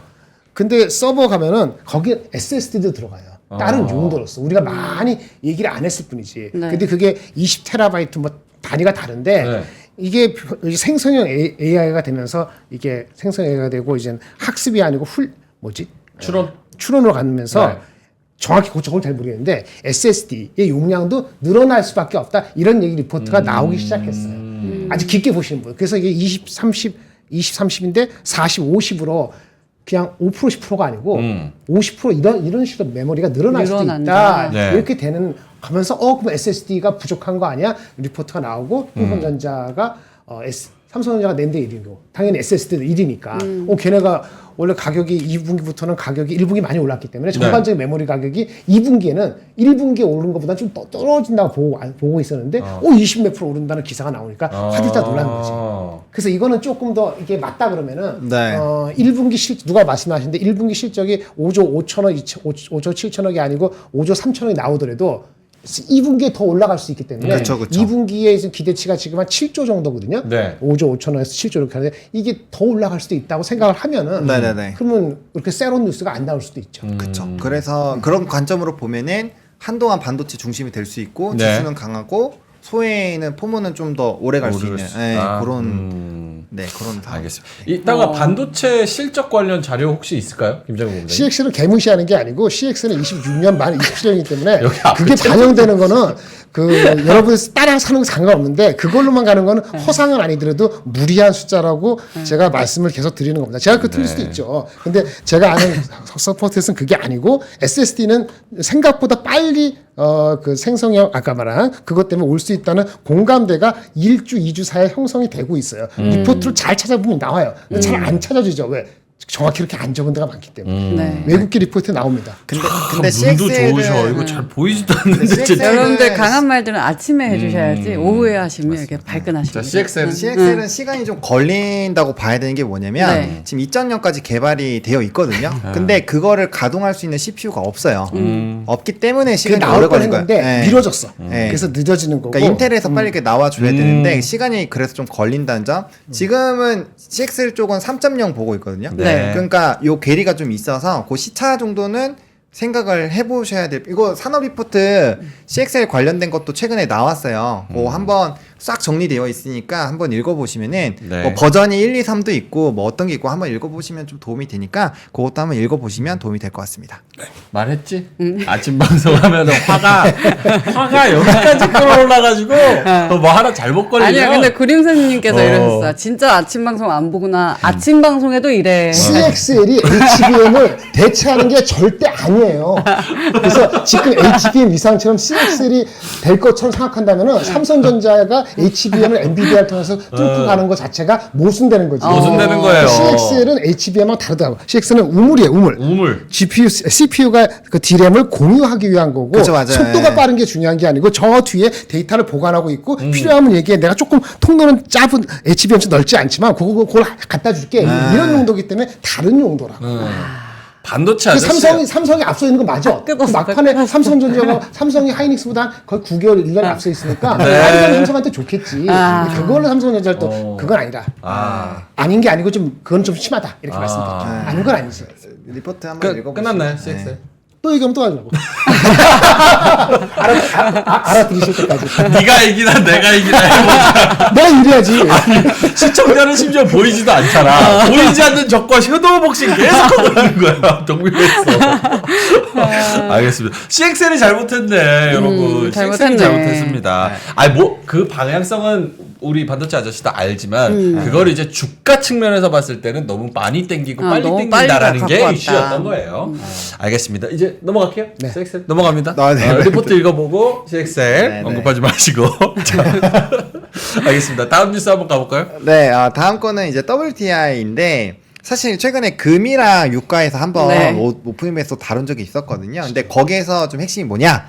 근데 서버 가면은 거기 SSD도 들어가요. 다른 용도로서 우리가 많이 얘기를 안 했을 뿐이지. 네. 근데 그게 20테라바이트 뭐 단위가 다른데 네. 이게 생성형 AI가 되면서 이게 생성 AI가 되고 이제 학습이 아니고 추론으로 가면서 네. 정확히 그걸 잘 모르겠는데 SSD의 용량도 늘어날 수밖에 없다 이런 얘기 리포트가 나오기 시작했어요. 아주 깊게 보시는 분. 그래서 이게 20, 30인데 40, 50으로 그냥 5% 10%가 아니고 50% 이런 식으로 메모리가 늘어날 수도 있다. 늘어난다. 네. 이렇게 되는 가면서 그럼 SSD가 부족한 거 아니야? 리포트가 나오고 삼성전자가 삼성전자가 낸데 1위고 당연히 SSD도 1위니까 걔네가 원래 가격이 2분기부터는 가격이 1분기 많이 올랐기 때문에 전반적인 메모리 가격이 2분기에는 1분기에 오른 것보다 좀 떨어진다고 보고 있었는데 20 몇 프로 오른다는 기사가 나오니까 다들 다 놀란 거지. 그래서 이거는 조금 더 이게 맞다 그러면은 네. 1분기 누가 말씀하시는데 1분기 실적이 5조 5천억, 5조 7천억이 아니고 5조 3천억이 나오더라도 2분기에 더 올라갈 수 있기 때문에 그쵸, 그쵸. 2분기에 지금 기대치가 지금 한 7조 정도거든요. 네. 5조 5천억에서 7조 이렇게 하는데 이게 더 올라갈 수도 있다고 생각을 하면은 네네네. 그러면 그렇게 새로운 뉴스가 안 나올 수도 있죠. 그렇죠. 그래서 그런 관점으로 보면은 한동안 반도체 중심이 될 수 있고 네. 지수는 강하고 소외는 포모는 좀 더 오래 갈 수 오를 있는 수 있다. 그런 그런 상황. 알겠습니다. 이따가 반도체 실적 관련 자료 혹시 있을까요? 김정은 본부장님. CX를 개무시하는 게 아니고 CX는 26년 만 27년이기 때문에 여기 앞에 그게 반영되는 거는 여러분 따라 사는 거 상관없는데 그걸로만 가는 거는 허상은 아니더라도 무리한 숫자라고 제가 말씀을 계속 드리는 겁니다. 제가 그 틀릴 수도 있죠. 근데 제가 아는 서포트에서는 그게 아니고 SSD는 생각보다 빨리 그 생성형 아까 말한 그것 때문에 올 수 있다는 공감대가 1주, 2주 사이에 형성이 되고 있어요. 리포트를 잘 찾아보면 나와요. 근데 잘 안 찾아주죠. 왜? 정확히 이렇게 안 적은 데가 많기 때문에. 네. 외국계 리포트에 나옵니다. 근데 눈도 CXL은 좋으셔. 이거 잘 보이지도 않는데 CXL 진짜. 여러분들 강한 말들은 아침에 해주셔야지 오후에 하시면 이렇게 자, 발끈하십니다. CXL. CXL은 시간이 좀 걸린다고 봐야 되는 게 뭐냐면 네. 지금 2000년까지 개발이 되어 있거든요. 근데 그거를 가동할 수 있는 CPU가 없어요. 없기 때문에 그게 시간이 나올 오래 뻔 걸린 거예요. 했는데 네. 미뤄졌어. 네. 그래서 늦어지는 거고. 그러니까 인텔에서 빨리 이렇게 나와줘야 되는데 시간이 그래서 좀 걸린다는 점. 지금은 CXL 쪽은 3.0 보고 있거든요. 네. 그러니까 요 괴리가 좀 있어서 그 시차 정도는 생각을 해보셔야 돼요. 이거 산업 리포트 CXL 관련된 것도 최근에 나왔어요. 뭐 한번 싹 정리되어 있으니까 한번 읽어보시면은 네. 뭐 버전이 1, 2, 3도 있고 뭐 어떤 게 있고 한번 읽어보시면 좀 도움이 되니까 그것도 한번 읽어보시면 도움이 될 것 같습니다. 말했지? 아침 방송하면 화가 여기까지 끌어올라가지고 뭐 하나 잘못 걸리면 아니야, 근데 구림선님께서 이러셨어요. 진짜 아침 방송 안 보구나. 아침 방송에도 이래. CXL이 HBM을 대체하는 게 절대 아니에요. 그래서 지금 HBM 이상처럼 CXL이 될 것처럼 생각한다면은 삼성전자가 HBM을 엔비디아를 통해서 뚫고 가는 것 자체가 모순되는 거지. 모순되는 거예요. CXL은 HBM하고 다르다고. CXL은 우물이에요, 우물. 우물. CPU가 그 D램을 공유하기 위한 거고 그쵸, 맞아요. 속도가 예. 빠른 게 중요한 게 아니고 저 뒤에 데이터를 보관하고 있고 필요하면 얘기해. 내가 조금 통로는 짧은 HBM 좀 넓지 않지만 그걸 갖다 줄게. 이런 용도기 때문에 다른 용도라고. 반도체 그 아저씨. 삼성이 앞서 있는 거 맞아. 그 끊었어. 막판에 삼성전자가 삼성이 하이닉스보다 거의 9개월 1년 앞서 있으니까 네. 빨리 삼성한테 좋겠지. 아. 그걸로 삼성전자를 또 그건 아니다. 아닌 게 아니고 좀 그건 좀 심하다 이렇게 말씀드릴게요. 아닌 건 아니지. 리포트 한번 읽어보시죠. 끝났나요, CXL? 네. 또 얘기하면 또 하려고. 알아들으실 때까지. 네가 이기나 내가 이기나 해보자. 내가 유리하지. 시청자는 심지어 보이지도 않잖아. 보이지 않는 적과 섀도우 복싱 계속 하고 있는 거야. 정밀했어. 알겠습니다. CXL이 잘못했네, 여러분. CXL이 잘못했네. 잘못했습니다. 아니 뭐 그 방향성은 우리 반도체 아저씨도 알지만 그걸 이제 주가 측면에서 봤을 때는 너무 많이 땡기고 빨리 너무 땡긴다라는 빨리 게 갖고 이슈였던 왔다. 거예요. 알겠습니다. 이제 넘어갈게요. 네. CXL 넘어갑니다. 네. 리포트 읽어보고 CXL 네. 언급하지 마시고. 자, 알겠습니다. 다음 뉴스 한번 가볼까요? 네, 다음 거는 이제 WTI인데 사실 최근에 금이랑 유가에서 한번 네. 오프닝에서 다룬 적이 있었거든요. 근데 거기에서 좀 핵심이 뭐냐?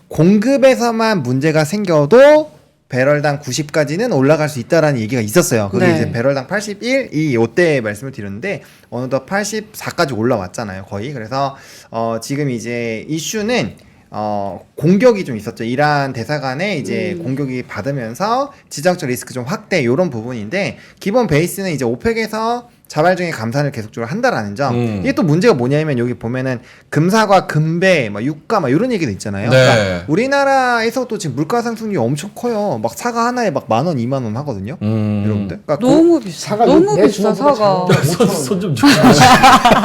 공급에서만 문제가 생겨도 배럴당 90까지는 올라갈 수 있다라는 얘기가 있었어요. 그게 네. 이제 배럴당 81, 이때 말씀을 드렸는데 어느덧 84까지 올라왔잖아요, 거의. 그래서 지금 이제 이슈는 공격이 좀 있었죠. 이란 대사관에 이제 공격이 받으면서 지정적 리스크 좀 확대 이런 부분인데 기본 베이스는 이제 오펙에서 자발적인 감산을 계속적으로 한다라는 점. 이게 또 문제가 뭐냐면 여기 보면은 금사과, 금배, 막 유가 막 이런 얘기도 있잖아요. 네. 그러니까 우리나라에서도 지금 물가 상승률이 엄청 커요. 막 사과 하나에 막 10,000원, 20,000원 하거든요. 여러분들. 그러니까 너무 비싸. 사과 너무 내 비싸 주먹보다 사과. 손좀 줘.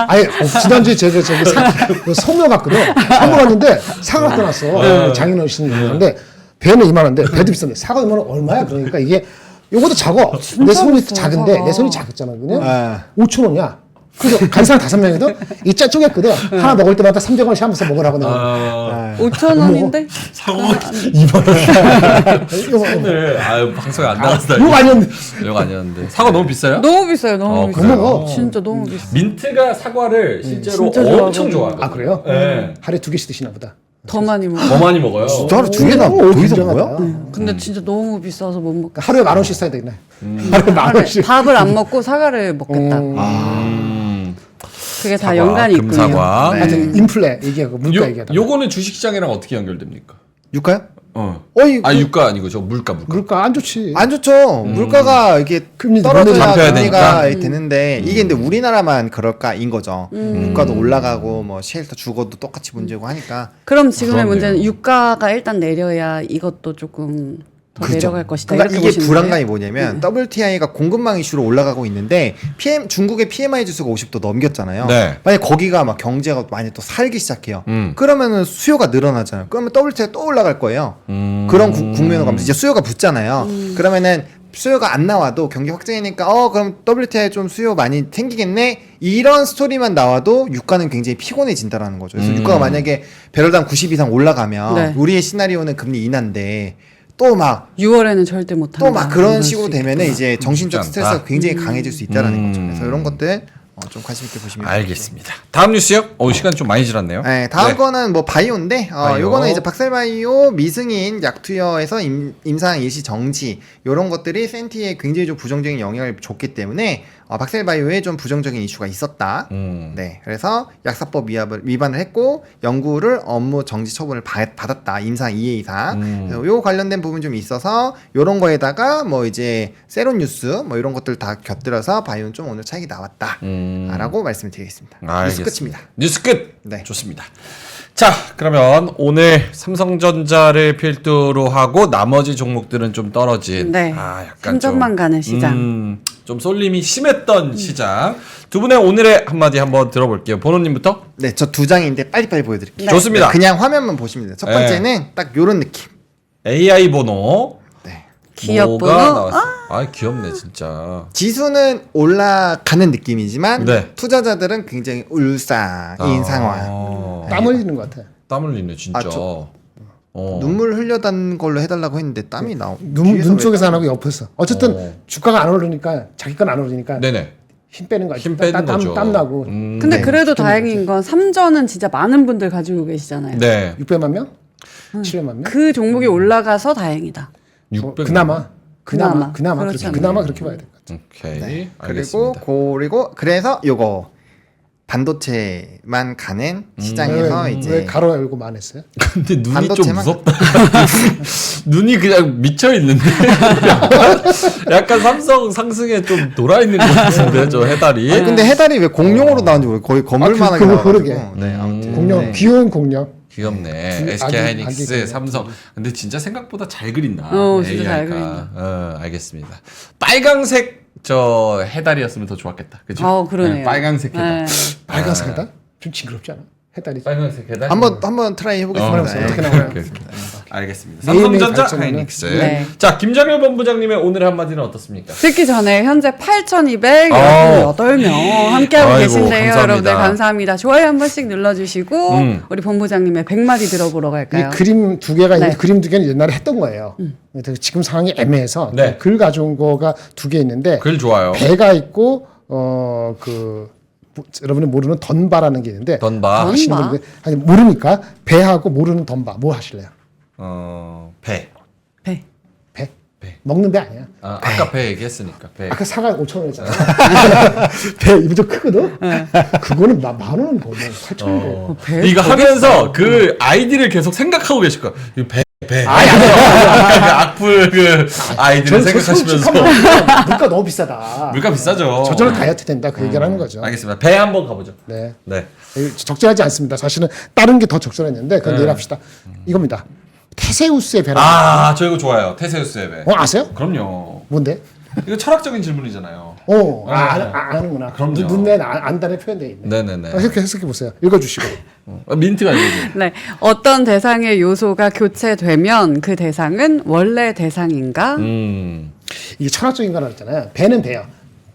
아니 지난주에 제가 저기 소묘 갔거든. 소묘 갔는데 사과 갖고 났어. 장인어른 씨는 근데 배는 2만 원인데 배도 비싼데 사과 2만 원 얼마야? 그러니까 이게 요것도 작어. 내 손이 비싸, 작은데 사과. 내 손이 작았잖아. 그냥 아. 5천 원이야. 그래서 간 사람 5명이거든. 이 짜 쪼갰거든. 하나 먹을 때마다 300원씩 하면서 먹으라고 내가. 5,000원인데? 사고가 2만 원. 오늘 방송에 안 나갔다. 이거 아니었는데. 이거 아니었는데. 사과 너무 비싸요? 너무 비싸요. 너무 비싸. 그래요? 진짜 너무 비싸. 민트가 사과를 실제로 진짜 엄청 좋아하거든요. 좋아하거든요. 아 그래요? 네. 하루에 2개씩 드시나 보다. 더 많이 먹어. 더 많이 먹어요. 하루 두 개나 더 이상 굉장하다. 먹어요? 근데 진짜 너무 비싸서 못 먹겠어. 하루에 10,000원씩 사야 되겠네. 하루에 10,000원씩. 밥을 안 먹고 사과를 먹겠다. 그게 다 사과, 연관이 있군요. 금사과. 하여튼 인플레 얘기하고 물가 얘기하다. 요거는 주식시장이랑 어떻게 연결됩니까? 유가요? 어이. 물가 아니고 저 물가. 물가 안 좋지. 안 좋죠. 물가가 이게 금리 떨어져야 잡혀야 금리가 되니까. 되는데 이게 근데 우리나라만 그럴까인 거죠. 물가도 올라가고 뭐 쉘터 죽어도 똑같이 문제고 하니까. 그럼 지금의 그렇네요. 문제는 유가가 일단 내려야 이것도 조금 더 그죠. 내려갈 것이다. 그러니까 이렇게 이게 보시는 불안감이 거예요? 뭐냐면 WTI가 공급망 이슈로 올라가고 있는데 중국의 PMI 지수가 50도 넘겼잖아요. 네. 만약 거기가 막 경제가 많이 또 살기 시작해요. 음. 그러면은 수요가 늘어나잖아요. 그러면 WTI가 또 올라갈 거예요. 그런 국면으로 가면서 이제 수요가 붙잖아요. 그러면은 수요가 안 나와도 경기 확장이니까 그럼 WTI 좀 수요 많이 생기겠네 이런 스토리만 나와도 유가는 굉장히 피곤해진다라는 거죠. 그래서 유가가 만약에 배럴당 90 이상 올라가면 네. 우리의 시나리오는 금리 인하인데 또 막 6월에는 절대 못한다. 또 막 그런 이럴 식으로 수 되면은 있구나. 이제 정신적 쉽지 않다. 스트레스가 굉장히 강해질 수 있다라는 거죠. 그래서 이런 것들 좀 관심 있게 보시면 알겠습니다. 다음 뉴스요? 시간 좀 많이 지났네요. 네, 다음 네. 거는 뭐 바이오인데 바이오. 요거는 이제 박셀바이오 미승인 약투여에서 임상 일시 정지 요런 것들이 센티에 굉장히 좀 부정적인 영향을 줬기 때문에 박셀바이오에 좀 부정적인 이슈가 있었다. 네, 그래서 약사법 위반을 했고 연구를 업무 정지 처분을 받았다. 임상 2회 이상. 그래서 요 관련된 부분 좀 있어서 요런 거에다가 뭐 이제 세론 뉴스 뭐 이런 것들 다 곁들여서 바이오는 좀 오늘 차익이 나왔다. 라고 말씀을 드리겠습니다. 뉴스 알겠습니다. 끝입니다. 뉴스 끝. 네. 좋습니다. 자, 그러면 오늘 삼성전자를 필두로 하고 나머지 종목들은 좀 떨어진. 네. 약간 천천만 가는 시장. 좀 쏠림이 심했던 시장. 두 분의 오늘의 한마디 한번 들어볼게요. 보노님부터. 네, 저 두 장인데 빨리빨리 보여드릴게요. 네. 좋습니다. 그냥 화면만 보시면 돼요. 첫 네. 번째는 딱 요런 느낌. AI 번호. 네. 기업 뭐가 번호? 나왔어? 귀엽네 진짜. 지수는 올라가는 느낌이지만 네. 투자자들은 굉장히 울상인 상황. 땀 흘리는 것 같아. 땀 흘리네 진짜. 눈물 흘려단 걸로 해달라고 했는데 땀이 눈 쪽에서 안 하고 옆에서. 어쨌든 주가가 안 오르니까 자기 건 안 오르니까 네네. 힘 빼는 거 힘 빼는 거죠. 땀 나고. 근데 네, 그래도 다행인 건 삼전은 진짜 많은 분들 가지고 계시잖아요. 네. 600만 명? 700만 명? 그 종목이 올라가서 다행이다. 600. 그나마 그나마. 그나마 그렇지 그렇게, 그나마 그렇게 봐야 될 것 같아. 오케이. 그리고 알겠습니다. 그리고 그래서 요거 반도체만 가는 시장에서 왜 이제 가로 열고만 했어요? 근데 눈이 좀 반도체만- 무섭다. 눈이 그냥 미쳐 있는데 약간 삼성 상승에 좀 돌아 있는 것 같은데 저 해달이. 아니, 근데 해달이 왜 공룡으로 나온지 모르겠어요. 거의 건물만 하게 나와가지고. 그러게. 네, 아무튼. 공룡 네. 귀여운 공룡. 귀엽네. 두- SK 아기 하이닉스, 공룡. 삼성. 근데 진짜 생각보다 잘 그린다. 진짜 잘 AI가. 그린다. 알겠습니다. 빨강색 저 해달이었으면 더 좋았겠다. 그죠? 그러네요. 빨강색 해달. 네. 빨간색 해달? 좀 징그럽지 않아? 해달이. 빨강색 해달. 한번 트라이 해보겠습니다. 어떻게 네. 나와요? 오케이, 오케이. 알겠습니다. 매일매일 삼성전자 발전하는- 하이닉스. 네. 자, 김정일 본부장님의 오늘의 한마디는 어떻습니까? 듣기 전에 현재 8,218명 함께하고 아이고, 계신데요. 감사합니다. 여러분들 감사합니다. 좋아요 한 번씩 눌러주시고 우리 본부장님의 100마디 들어보러 이 갈까요? 그림 두 개가 있는데 네. 그림 두 개는 옛날에 했던 거예요. 근데 지금 상황이 애매해서 네. 글 가져온 거가 두 개 있는데 글 좋아요. 배가 있고 여러분이 모르는 던바라는 게 있는데 던바. 아시는 던바? 분들 아니 모르니까 배하고 모르는 던바 뭐 하실래요? 배. 배. 배? 배. 먹는 배 아니야. 아까 배 얘기했으니까 배. 아까 사과 5,000원이었잖아. 배 입이 좀 크거든. 그거는 만 원은 거든 8,000원. 배? 이거 하면서 그 아이디를 계속 생각하고 계실 거야. 이거 배. 그 악플 그 아이디를 생각하시면서 물가 너무 비싸다. 물가 비싸죠. 저절로 다이어트 된다 그 얘기를 하는 거죠. 알겠습니다. 배 한번 가보죠. 네. 네. 적절하지 않습니다. 사실은 다른 게 더 적절했는데 그건 내일 합시다. 이겁니다. 테세우스의 배라. 저 이거 좋아요. 테세우스의 배. 아세요? 그럼요. 뭔데? 이거 철학적인 질문이잖아요. 아는구나. 그럼요. 눈에 안단에 표현되어 있네. 네네네. 이렇게 해석해 보세요. 읽어주시고. 민트가 얘기해. 네. 어떤 대상의 요소가 교체되면 그 대상은 원래 대상인가? 이게 철학적인 거라 그랬잖아요. 배는 배요.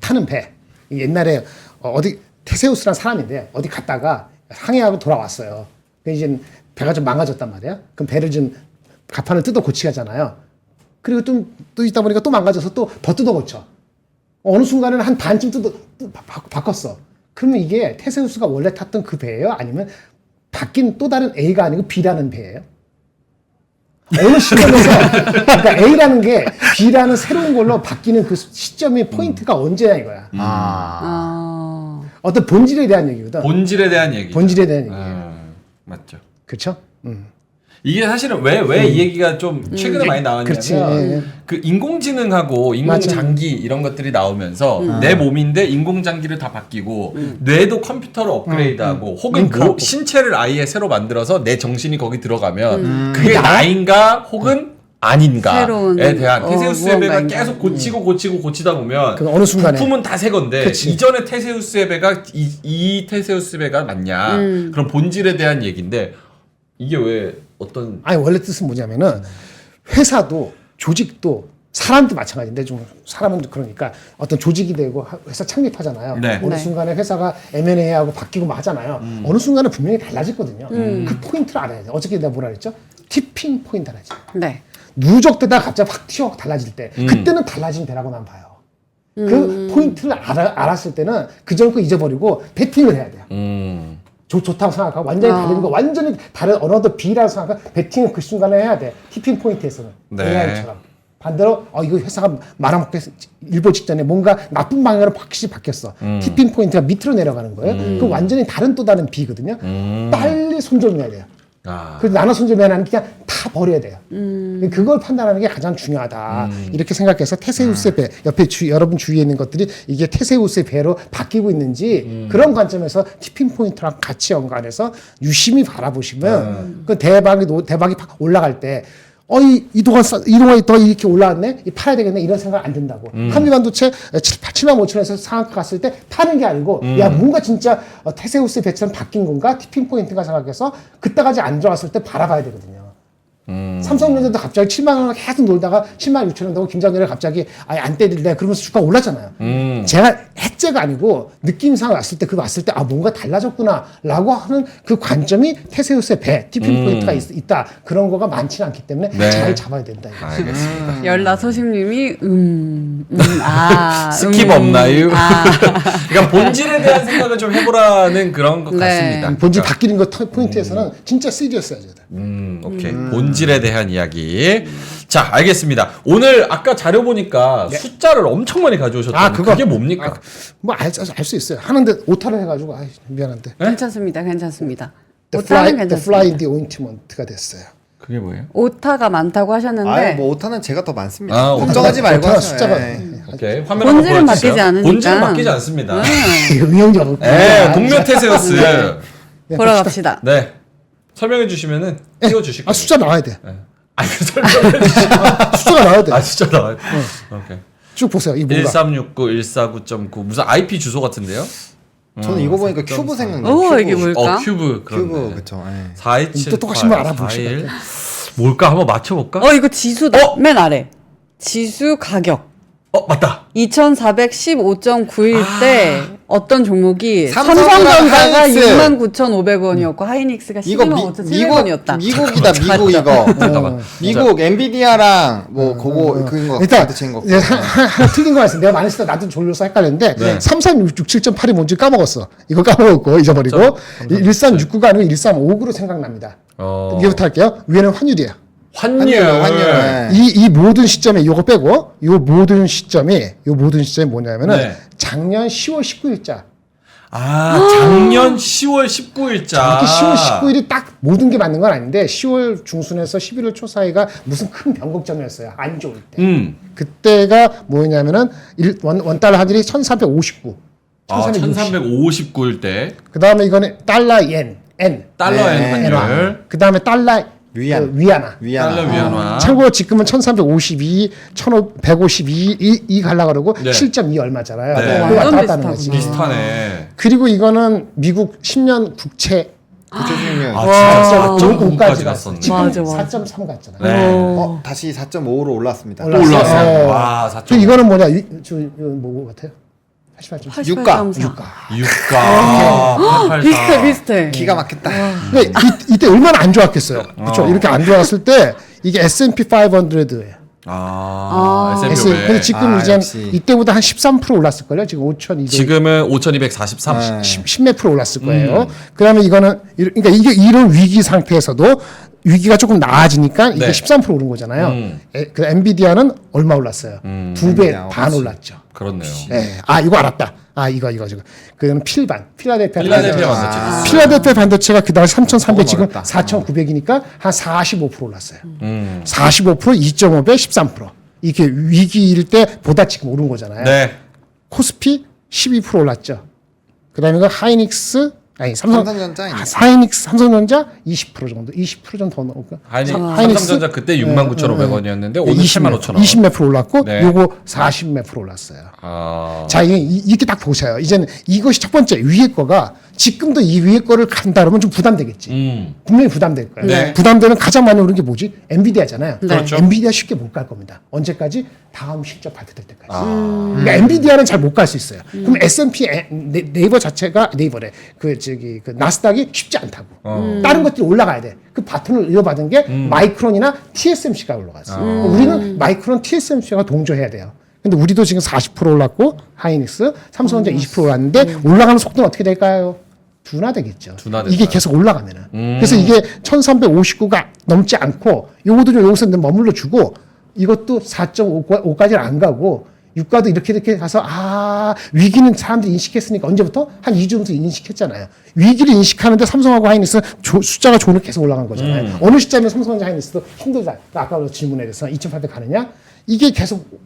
타는 배. 이게 옛날에 어디 테세우스란 사람인데 어디 갔다가 항해하고 돌아왔어요. 근데 이제 배가 좀 망가졌단 말이야. 그럼 배를 좀 가판을 뜯어 고치게 하잖아요. 그리고 또 있다 보니까 또 망가져서 또 더 뜯어 고쳐. 어느 순간에는 한 반쯤 바꿨어. 그러면 이게 테세우스가 원래 탔던 그 배예요? 아니면 바뀐 또 다른 A가 아니고 B라는 배예요? 어느 시점에서 그러니까 A라는 게 B라는 새로운 걸로 바뀌는 그 시점의 포인트가 언제야 이거야. 어떤 본질에 대한 얘기거든. 본질에 대한 얘기. 본질에 대한 얘기예요. 맞죠. 그렇죠? 이게 사실은 왜 이 얘기가 좀 최근에 많이 그렇지. 나왔냐면 그 인공지능하고 인공장기 이런 것들이 나오면서 내 몸인데 인공장기를 다 바뀌고 뇌도 컴퓨터로 업그레이드하고 혹은 링크하고. 신체를 아예 새로 만들어서 내 정신이 거기 들어가면 그게 나인가 혹은 아닌가에 새로운, 대한 테세우스의 배가 무언가인가. 계속 고치다 보면 그 어느 순간에. 부품은 다 새 건데 그치. 이전에 테세우스의 배가 이 테세우스 배가 맞냐 그런 본질에 대한 얘기인데 이게 왜 어떤 아니 원래 뜻은 뭐냐면은 회사도 조직도 사람도 마찬가지인데 좀 사람은 그러니까 어떤 조직이 되고 회사 창립하잖아요. 네. 어느 네. 순간에 회사가 M&A하고 바뀌고 뭐 하잖아요. 어느 순간에 분명히 달라졌거든요. 그 포인트를 알아야 돼요. 어저께 내가 뭐라 그랬죠? 티핑 포인트 하나지. 네. 누적되다가 갑자기 확 튀어 달라질 때 그때는 달라진 배라고 난 봐요. 그 포인트를 알았을 때는 그전 거 잊어버리고 배팅을 해야 돼요. 좋다고 생각하고 완전히 다른 거 완전히 다른 어너더 B라고 생각하고 배팅을 그 순간에 해야 돼. 티핑 포인트에서는 네. AI처럼 반대로 이거 회사가 말아먹게 일보 직전에 뭔가 나쁜 방향으로 확실히 바뀌었어. 티핑 포인트가 밑으로 내려가는 거예요. 그 완전히 또 다른 B거든요. 빨리 손절해야 돼요. 그래서 나눠 손절하는 그냥 다 버려야 돼요. 그걸 판단하는 게 가장 중요하다. 이렇게 생각해서 테세우스의 배 옆에 여러분 주위에 있는 것들이 이게 테세우스의 배로 바뀌고 있는지 그런 관점에서 티핑 포인트랑 같이 연관해서 유심히 바라보시면 그 대박이 팍 올라갈 때 이동안 더 이렇게 올라왔네? 팔아야 되겠네? 이런 생각 안 든다고. 한미반도체 7만 5천원에서 상한가 갔을 때 파는 게 아니고, 야, 뭔가 진짜 테세우스 배처럼 바뀐 건가? 티핑 포인트가 생각해서 그때까지 안 들어갔을 때 바라봐야 되거든요. 삼성전자도 갑자기 7만 원 계속 놀다가 7만 6천 원 되고 김장렬이 갑자기 아예 안 때릴래 그러면서 주가 올랐잖아요. 제가 해제가 아니고 느낌상 왔을 때 뭔가 달라졌구나라고 하는 그 관점이 테세우스의 배 티핑 포인트가 있다 그런 거가 많지는 않기 때문에 네. 잘 잡아야 된다. 이거. 알겠습니다. 열나서심님이 스킵 없나요? 그러니까 본질에 대한 생각을 좀 해보라는 그런 것 네. 같습니다. 본질 바뀌는 거 포인트에서는 진짜 시리어스하죠. 오케이. 본질에 대한 이야기. 자, 알겠습니다. 오늘 아까 자료 보니까 숫자를 엄청 많이 가져오셨다는 그게 뭡니까? 뭐 알 수 있어요. 하는데 오타를 해가지고 미안한데. 괜찮습니다. 괜찮습니다. The 오타는 fly 괜찮습니다. in the ointment가 됐어요. 그게 뭐예요? 오타가 많다고 하셨는데 아유, 뭐 오타는 제가 더 많습니다. 아, 걱정하지 말고 오타 하세요. 숫자가 예. 오케이. 화면 본질은 한번 바뀌지 보여주세요. 않으니까. 본질은 바뀌지 않습니다. 응용력. 네, 동료 테세우스. 보러 갑시다. 네. 설명해 주시면은 띄워 주실게요. 아 숫자 나와야 돼. 아니, 그 설명해 주시면. 숫자가 나와야 돼. 아, 진짜 나와요. 오케이. 쭉 보세요. 이 뭔가. 1369.149.9 무슨 IP 주소 같은데요? 저는 이거 보니까 큐브 생각나요. 오, 큐브. 이게 뭘까? 큐브. 그렇네. 큐브 그쵸. 예. 427 또 똑같이 뭐 알아보시다. 41. 뭘까? 한번 맞춰 볼까? 이거 지수다. 맨 아래. 지수 가격. 맞다. 2415.9일 때 어떤 종목이 삼성이랑 삼성전자가 하이닉스. 69,500원이었고 하이닉스가 이거 125,700원이었다. 미국이다 미국 이거. 잠깐만. 미국 엔비디아랑 뭐 그거 그인 거 일단 같은 거. 예, 하나 틀린 거 같습니다. 내가 많이 쓰다 나도 졸려서 헷갈렸는데 네. 3367.8이 뭔지 까먹었어. 이거 까먹었고 잊어버리고 1369가 아니고 1359로 생각납니다. 이제부터 할게요. 위에는 환율이에요. 환율. 환율. 이 모든 시점에 이거 빼고 이 모든 시점이 뭐냐면은 네. 작년 10월 19일자. 작년 10월 19일자. 정확히 10월 19일이 딱 모든 게 맞는 건 아닌데 10월 중순에서 11월 초 사이가 무슨 큰 변곡점이었어요. 안 좋을 때. 그때가 뭐냐면은 원달러 환율이 1359. 1359일 때. 그다음에 이거는 달러 엔. 달러엔 네. 환율. 그다음에 달러 위안화. 달러 위안화. 참고로 지금은 1352, 1152 이 갈라 그러고 네. 7.2 얼마잖아요. 네. 그거 왔다 완전 갔다 하는 거지. 비슷하네. 그리고 이거는 미국 10년 국채 구체적이면 진짜 4.5까지 4.5까지 갔었네. 지금 맞아, 맞아. 4.3 갔잖아요. 네. 다시 4.5로 올랐습니다. 또 올랐어요. 어. 와, 4.5. 그 이거는 뭐냐? 이거 뭐 같아요? 88.4. 유가. 88.4. 유가. 비슷해. 기가 막혔다. 근데 이때 얼마나 안 좋았겠어요. 그렇죠? 이렇게 안 좋았을 때 이게 S&P 500예요. S&P 500. 근데 지금 이제 역시. 이때보다 한 13% 올랐을걸요. 지금 5,200. 지금은 5,243. 10몇 프로 올랐을 거예요. 그다음에 이거는 그러니까 이게 이런 위기 상태에서도 위기가 조금 나아지니까 이게 네. 13% 오른 거잖아요. 그 엔비디아는 얼마 올랐어요? 2배 엔비디아 반 훨씬. 올랐죠. 그렇네요. 예. 이거 알았다. 이거. 그거는 필라델피아 필라델피아 반도체. 반도체. 필라델피아 반도체가 그 당시 3,300 지금 어렵다. 4,900이니까 한 45% 올랐어요. 45% 2.5배 13%. 이게 위기일 때보다 지금 오른 거잖아요. 네. 코스피 12% 올랐죠. 그다음에 그 삼성전자 삼성전자 20% 정도, 20% 정도 더 넣을까? 삼성전자 그때 69,500원이었는데 오늘 75,000원. 20몇 프로 올랐고, 네. 요거 40몇 프로 올랐어요. 아. 자, 이렇게 딱 보셔요. 이제는 이것이 첫 번째 위에 거가 지금도 이 위에 거를 간다 그러면 좀 부담되겠지. 분명히 부담될 거예요. 네. 부담되는 가장 많이 오른 게 뭐지? 엔비디아잖아요. 네. 그렇죠. 엔비디아 쉽게 못 갈 겁니다. 언제까지? 다음 실적 발표될 때까지. 그러니까 엔비디아는 잘 못 갈 수 있어요. 그럼 S&P 네이버 자체가 네이버래. 그 나스닥이 쉽지 않다고. 다른 것들이 올라가야 돼. 그 바톤을 이어받은 게 마이크론이나 TSMC가 올라갔어요. 우리는 마이크론, TSMC가 동조해야 돼요. 근데 우리도 지금 40% 올랐고 하이닉스, 삼성전자 20% 올랐는데 올라가는 속도는 어떻게 될까요? 둔화되겠죠. 둔화된다. 이게 계속 올라가면은. 그래서 이게 1359가 넘지 않고 요거도 여기서 머물러 주고 이것도 4.5까지는 안 가고 유가도 이렇게 가서 위기는 사람들이 인식했으니까 언제부터? 한 2주 전부터 인식했잖아요. 위기를 인식하는데 삼성하고 하이닉스 숫자가 좋은 계속 올라간 거잖아요. 어느 시점에 삼성전자 하이닉스도 힘들다. 아까 질문에 대해서 2,800 가느냐? 이게 계속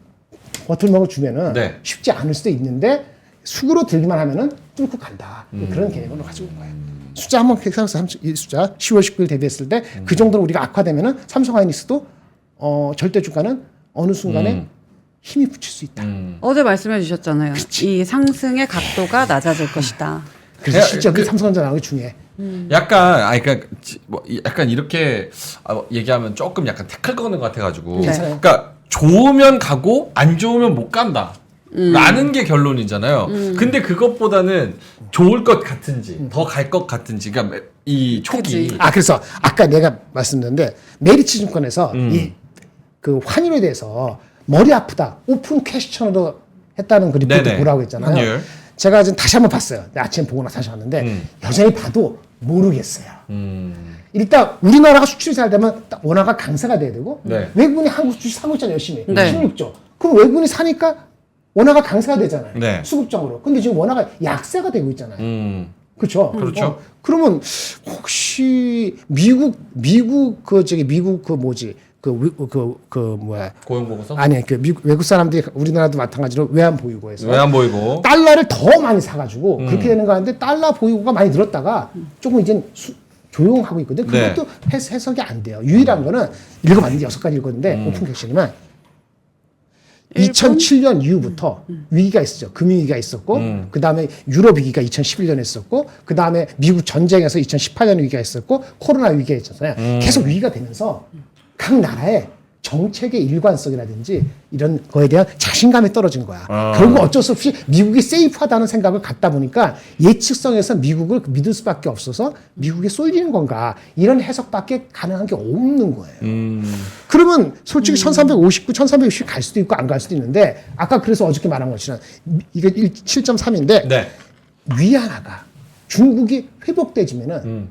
버틀먹을 주면은 네. 쉽지 않을 수도 있는데 수그로 들기만 하면은 뚫고 간다. 그런 개념으로 가지고 온 거예요. 숫자 한번 계산해서 이 숫자 10월 19일 대비했을 때 그 정도로 우리가 악화되면은 삼성 하이닉스도 절대 주가는 어느 순간에 힘이 붙일 수 있다. 어제 말씀해 주셨잖아요. 이 상승의 각도가 낮아질 것이다. 그래서 실적이 삼성전자 나오는 게 중요해. 약간 그러니까 약간 이렇게 얘기하면 조금 약간 태클 거는 것 같아가지고. 네. 그러니까 좋으면 가고 안 좋으면 못 간다. 라는 게 결론이잖아요. 근데 그것보다는 좋을 것 같은지 더 갈 것 같은지, 그러니까 이 초기. 그치. 그래서 아까 내가 말씀드렸는데 메리츠 증권에서 그 환율에 대해서 머리 아프다 오픈 퀘스천으로 했다는 그 리포트 네네. 보라고 했잖아요. 환율. 제가 지금 다시 한번 봤어요. 아침에 보고 나서 다시 봤는데 여전히 봐도 모르겠어요. 일단 우리나라가 수출이 잘 되면 원화가 강세가 돼야 되고 네. 외국인이 한국 주식 사고 있잖아요. 열심히. 네. 16조. 그럼 외국인이 사니까 원화가 강세가 되잖아요. 네. 수급적으로. 근데 지금 원화가 약세가 되고 있잖아요. 그렇죠. 그렇죠. 그러면 혹시 미국 고용 보고서 아니 그 미국 외국 사람들이 우리나라도 마찬가지로 외환 보유고에서 왜 안 보이고 달러를 더 많이 사가지고 그렇게 되는 거 같은데 달러 보유고가 많이 늘었다가 조금 이제 조용하고 있거든. 그것도 해석이 안 돼요. 유일한 거는 읽어봤는데 6가지 읽었는데 오픈 객션이면 2007년 이후부터 위기가 있었죠. 금융위기가 있었고 그 다음에 유럽 위기가 2011년에 있었고 그 다음에 미국 전쟁에서 2018년 위기가 있었고 코로나 위기가 있었잖아요. 계속 위기가 되면서 각 나라의 정책의 일관성이라든지 이런 거에 대한 자신감이 떨어진 거야. 결국 어쩔 수 없이 미국이 세이프하다는 생각을 갖다 보니까 예측성에서 미국을 믿을 수밖에 없어서 미국에 쏠리는 건가 이런 해석밖에 가능한 게 없는 거예요. 그러면 솔직히 1359, 1360 갈 수도 있고 안 갈 수도 있는데 아까 그래서 어저께 말한 것처럼 이게 7.3인데 네. 위안화가 중국이 회복되지면은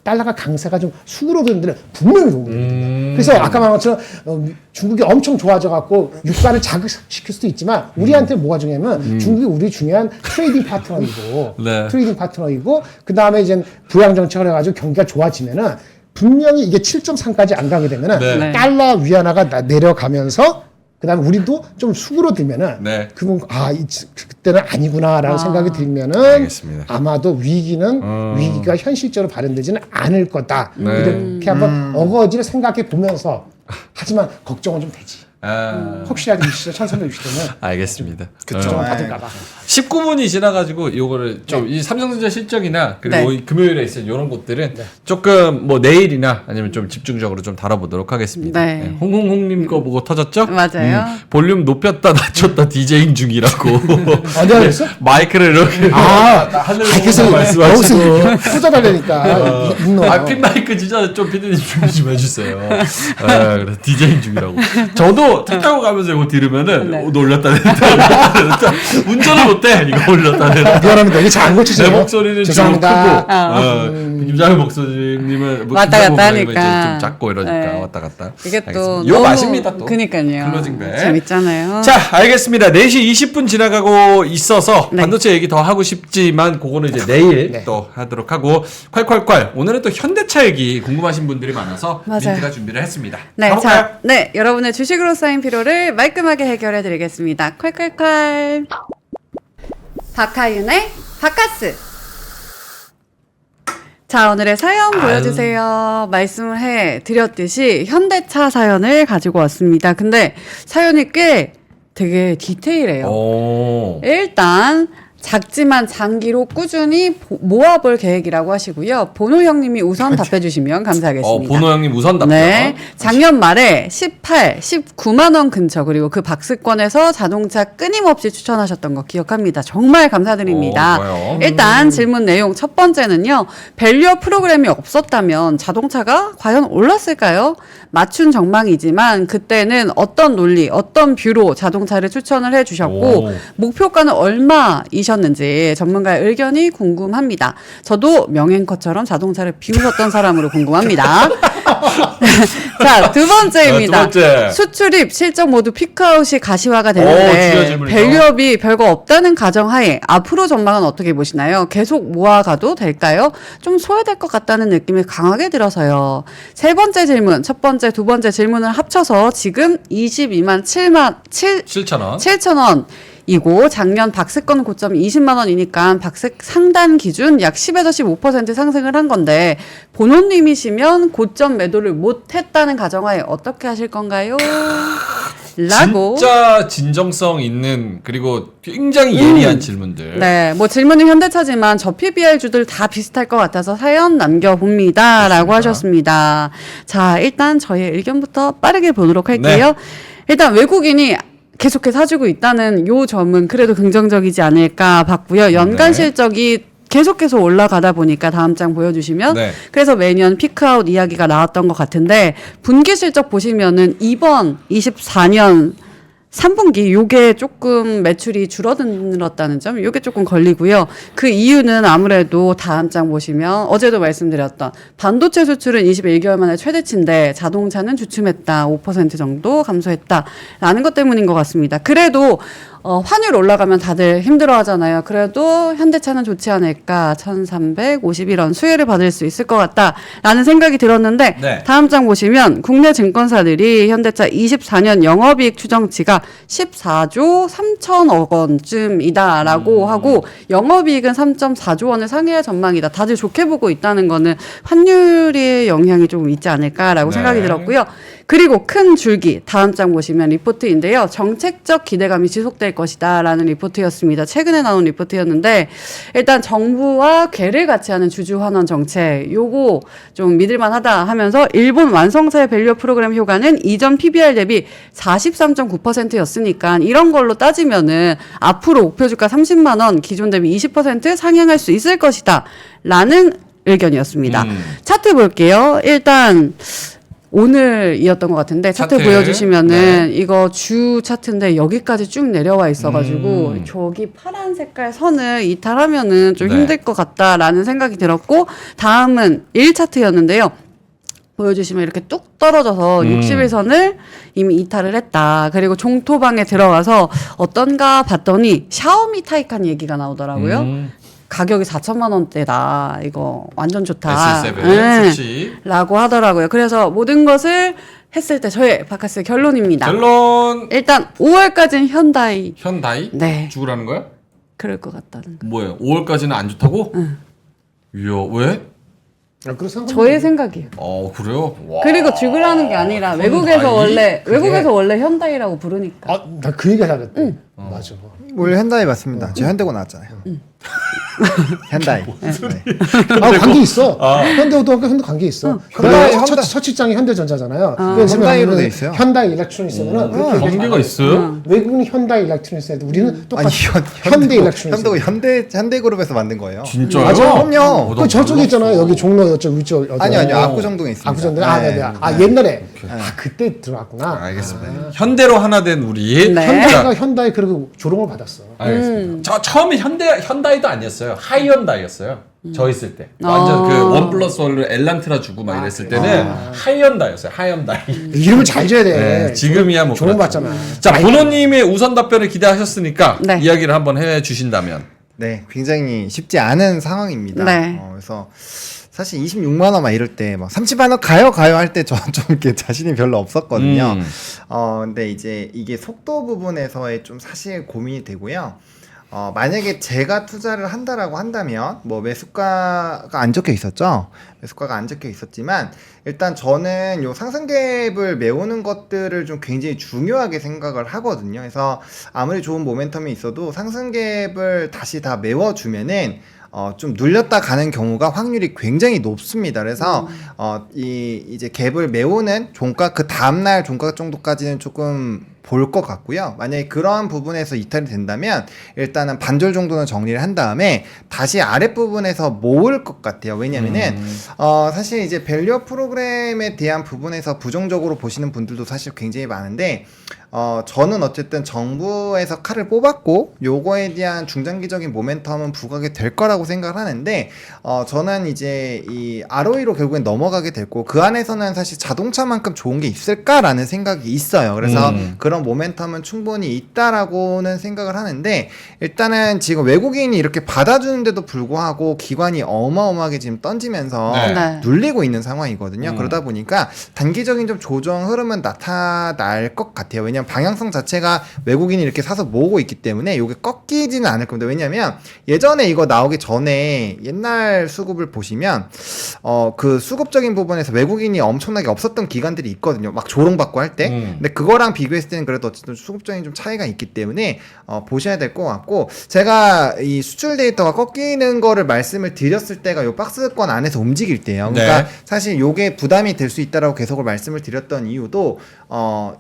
달러가 강세가 좀 수그러드는 데는 분명히 도움이 됩니다. 그래서 아까 말한 것처럼 중국이 엄청 좋아져 갖고 유가를 자극시킬 수도 있지만 우리한테 뭐가 중요하면 중국이 우리 중요한 트레이딩 파트너이고 네. 트레이딩 파트너이고 그 다음에 이제 부양 정책을 해가지고 경기가 좋아지면은 분명히 이게 7.3까지 안 가게 되면은 네. 달러 위안화가 내려가면서 그다음에 우리도 좀 수그러들면은 네. 그분 그때는 아니구나라는 생각이 들면은 알겠습니다. 아마도 위기가 현실적으로 발현되지는 않을 거다. 네. 이렇게 한번 어거지를 생각해 보면서 하지만 걱정은 좀 되지. 혹시라도 1360되면 알겠습니다. 걱정을 받을까봐. 19분이 지나가지고 요거를 좀 이 삼성전자 실적이나 그리고 네. 이 금요일에 있을 이런 것들은 조금 뭐 내일이나 아니면 좀 집중적으로 좀 다뤄보도록 하겠습니다. 네. 네. 홍홍홍님 거 보고 터졌죠? 맞아요. 볼륨 높였다 낮췄다 디제잉 중이라고. 내가 그랬어? 마이크를 이렇게 하늘로 그래서 말씀하시고. 여기서 쏟아달라니까. 핀 마이크 진짜 좀 피디님 준비 좀 해주세요. 그래 디제잉 중이라고. 저도 차 타고 가면서 이거 들으면은 네. 놀렸다 냈다. 운전을 못해 이거 올렸다 냈다. 미안합니다. 이게 잘 안 고치세요. 내 목소리는 죄송합니다. 좀 크고 김장현 목소리님은 뭐 왔다 김장현 갔다 목소리님은 하니까. 이제 좀 작고 이러니까 네. 왔다 갔다. 이게 또 알겠습니다. 요 맛입니다 또. 그니까요. 클로징 벨. 재밌잖아요. 자, 알겠습니다. 4시 20분 지나가고 있어서 네. 반도체 얘기 더 하고 싶지만 그거는 이제 내일 또 하도록 하고 콸콸콸 오늘은 또 현대차 얘기 궁금하신 분들이 많아서 맞아요. 민트가 준비를 했습니다. 네, 가볼까요? 자, 네, 여러분의 주식으로 쌓인 피로를 말끔하게 해결해 드리겠습니다. 콸콸콸. 박하윤의 바카스. 자, 오늘의 사연 보여주세요. 말씀을 해 드렸듯이 현대차 사연을 가지고 왔습니다. 근데 사연이 꽤 되게 디테일해요. 오. 일단 작지만 장기로 꾸준히 모아볼 계획이라고 하시고요. 보노 형님이 우선 답해주시면 감사하겠습니다. 보노 형님 우선 답변. 네, 작년 말에 18, 19만 원 근처 그리고 그 박스권에서 자동차 끊임없이 추천하셨던 거 기억합니다. 정말 감사드립니다. 좋아요. 일단 질문 내용 첫 번째는요. 밸류업 프로그램이 없었다면 자동차가 과연 올랐을까요? 맞춘 전망이지만 그때는 어떤 논리, 어떤 뷰로 자동차를 추천을 해주셨고 오. 목표가는 얼마이셨는지 전문가의 의견이 궁금합니다. 저도 명행커처럼 자동차를 비우셨던 사람으로 궁금합니다. 자, 두 번째입니다. 두 번째. 수출입, 실적 모두 피크아웃이 가시화가 중요한 되는데 질문이죠. 밸류업이 별거 없다는 가정하에 앞으로 전망은 어떻게 보시나요? 계속 모아가도 될까요? 좀 소외될 것 같다는 느낌이 강하게 들어서요. 세 번째 질문, 첫 번째, 두 번째 질문을 합쳐서 지금 22만 7,000원. 원. 이고 작년 박스권 고점 20만 원이니까 박스 상단 기준 약 10에서 15% 상승을 한 건데 본원님이시면 고점 매도를 못했다는 가정하에 어떻게 하실 건가요? 라고. 진짜 진정성 있는 그리고 굉장히 예리한 질문들. 네, 뭐 질문이 현대차지만 저 PBR주들 다 비슷할 것 같아서 사연 남겨봅니다. 라고 하셨습니다. 자, 일단 저희의 의견부터 빠르게 보도록 할게요. 네. 일단 외국인이 계속해서 사주고 있다는 요 점은 그래도 긍정적이지 않을까 봤고요. 연간 네. 실적이 계속해서 올라가다 보니까 다음 장 보여주시면 네. 그래서 매년 피크아웃 이야기가 나왔던 것 같은데 분기 실적 보시면은 이번 24년 3분기 요게 조금 매출이 줄어들었다는 점 요게 조금 걸리고요. 그 이유는 아무래도 다음 장 보시면 어제도 말씀드렸던 반도체 수출은 21개월 만에 최대치인데 자동차는 주춤했다. 5% 정도 감소했다라는 것 때문인 것 같습니다. 그래도 환율 올라가면 다들 힘들어 하잖아요. 그래도 현대차는 좋지 않을까. 1,351원 수혜를 받을 수 있을 것 같다라는 생각이 들었는데 네. 다음 장 보시면 국내 증권사들이 현대차 24년 영업이익 추정치가 14조 3천억 원쯤이다라고 하고 영업이익은 3.4조 원을 상회할 전망이다. 다들 좋게 보고 있다는 거는 환율의 영향이 좀 있지 않을까라고 네. 생각이 들었고요. 그리고 큰 줄기 다음 장 보시면 리포트인데요. 정책적 기대감이 지속될 것이다라는 리포트였습니다. 최근에 나온 리포트였는데 일단 정부와 궤를 같이 하는 주주환원 정책 요거 좀 믿을만하다 하면서 일본 완성차의 밸류 프로그램 효과는 이전 PBR 대비 43.9%였으니까 이런 걸로 따지면은 앞으로 목표 주가 30만 원 기존 대비 20% 상향할 수 있을 것이다 라는 의견이었습니다. 차트 볼게요. 일단 오늘이었던 것 같은데 차트 차트. 보여주시면은 네. 이거 주 차트인데 여기까지 쭉 내려와 있어가지고 저기 파란 색깔 선을 이탈하면은 좀 네. 힘들 것 같다라는 생각이 들었고 다음은 1 차트였는데요. 보여주시면 이렇게 뚝 떨어져서 60일선을 이미 이탈을 했다. 그리고 종토방에 들어가서 어떤가 봤더니 샤오미 타이칸 얘기가 나오더라고요. 가격이 4천만 원대다. 이거 완전 좋다. S7 네. 수치. 라고 하더라고요. 그래서 모든 것을 했을 때 저의 바카스의 결론입니다. 결론 일단 5월까지는 현다이. 현다이 네. 죽으라는 거야? 그럴 것 같다는 거. 뭐예요? 5월까지는 안 좋다고? 이야 왜? 저의 생각이에요. 그래요? 와. 그리고 죽으라는 게 아니라 외국에서 원래 현다이라고 부르니까. 나 그 얘기 하려고. 맞아. 올 현다이 맞습니다. 저 현대고 나왔잖아요. 현다이. 네. 관계 있어. 현대오토하고 현대 관계 있어. 현대- 첫 직장이 현대전자잖아요. 현다이로 돼 있어요. 현다이 일렉트로닉스면은 그렇게 관계가 있어요? 외국은 현다이 일렉트로닉스인데 우리는 아니 똑같이 현대 현대 일렉트로닉스. 현대그룹에서 만든 거예요. 진짜요? 맞아. 그럼요. 그 저쪽에 있잖아요. 여기 종로 여쪽 위쪽. 아니요, 압구정동에 있습니다. 압구정동. 네. 네. 옛날에. 그때 들어왔구나. 알겠습니다. 현대로 하나 된 우리 네. 현대가 현다이 그리고 조롱을 받았어. 알겠습니다. 저 처음에 현다이도 아니었어요. 하이현다이였어요. 저 있을 때 완전 그 원 플러스 원을 엘란트라 주고 막 이랬을 때는 하이현다이였어요. 하이현다이. 이름을 잘 줘야 돼. 네, 지금이야 뭐 조롱 그렇죠. 받잖아. 자, 본호님의 우선 답변을 기대하셨으니까 네. 이야기를 한번 해주신다면. 네, 굉장히 쉽지 않은 상황입니다. 네. 그래서 사실 26만 원 막 이럴 때 막 30만 원 가요 할 때 저는 좀 이렇게 자신이 별로 없었거든요. 근데 이제 이게 속도 부분에서의 좀 사실 고민이 되고요. 만약에 제가 투자를 한다라고 한다면 뭐 매수가가 안 적혀 있었죠. 매수가가 안 적혀 있었지만 일단 저는 요 상승갭을 메우는 것들을 좀 굉장히 중요하게 생각을 하거든요. 그래서 아무리 좋은 모멘텀이 있어도 상승갭을 다시 다 메워주면은 좀 눌렸다 가는 경우가 확률이 굉장히 높습니다. 그래서 이제 갭을 메우는 종가 그 다음날 종가 정도까지는 조금 볼 것 같고요. 만약에 그런 부분에서 이탈이 된다면 일단은 반절 정도는 정리를 한 다음에 다시 아랫부분에서 모을 것 같아요. 왜냐면은 사실 이제 밸류업 프로그램에 대한 부분에서 부정적으로 보시는 분들도 사실 굉장히 많은데 저는 어쨌든 정부에서 칼을 뽑았고 요거에 대한 중장기적인 모멘텀은 부각이 될 거라고 생각을 하는데 저는 이제 이 ROE로 결국엔 넘어가게 됐고 그 안에서는 사실 자동차만큼 좋은 게 있을까라는 생각이 있어요. 그래서 그런 모멘텀은 충분히 있다라고는 생각을 하는데 일단은 지금 외국인이 이렇게 받아주는데도 불구하고 기관이 어마어마하게 지금 던지면서 네. 눌리고 있는 상황이거든요. 그러다 보니까 단기적인 좀 조정 흐름은 나타날 것 같아요. 왜냐하면 방향성 자체가 외국인이 이렇게 사서 모으고 있기 때문에 이게 꺾이지는 않을 겁니다. 왜냐하면 예전에 이거 나오기 전에 옛날 수급을 보시면 그 수급적인 부분에서 외국인이 엄청나게 없었던 기간들이 있거든요. 막 조롱받고 할 때. 근데 그거랑 비교했을 때는 그래도 어쨌든 수급적인 좀 차이가 있기 때문에 보셔야 될 것 같고 제가 이 수출 데이터가 꺾이는 거를 말씀을 드렸을 때가 요 박스권 안에서 움직일 때예요. 그러니까 네. 사실 요게 부담이 될 수 있다라고 계속 말씀을 드렸던 이유도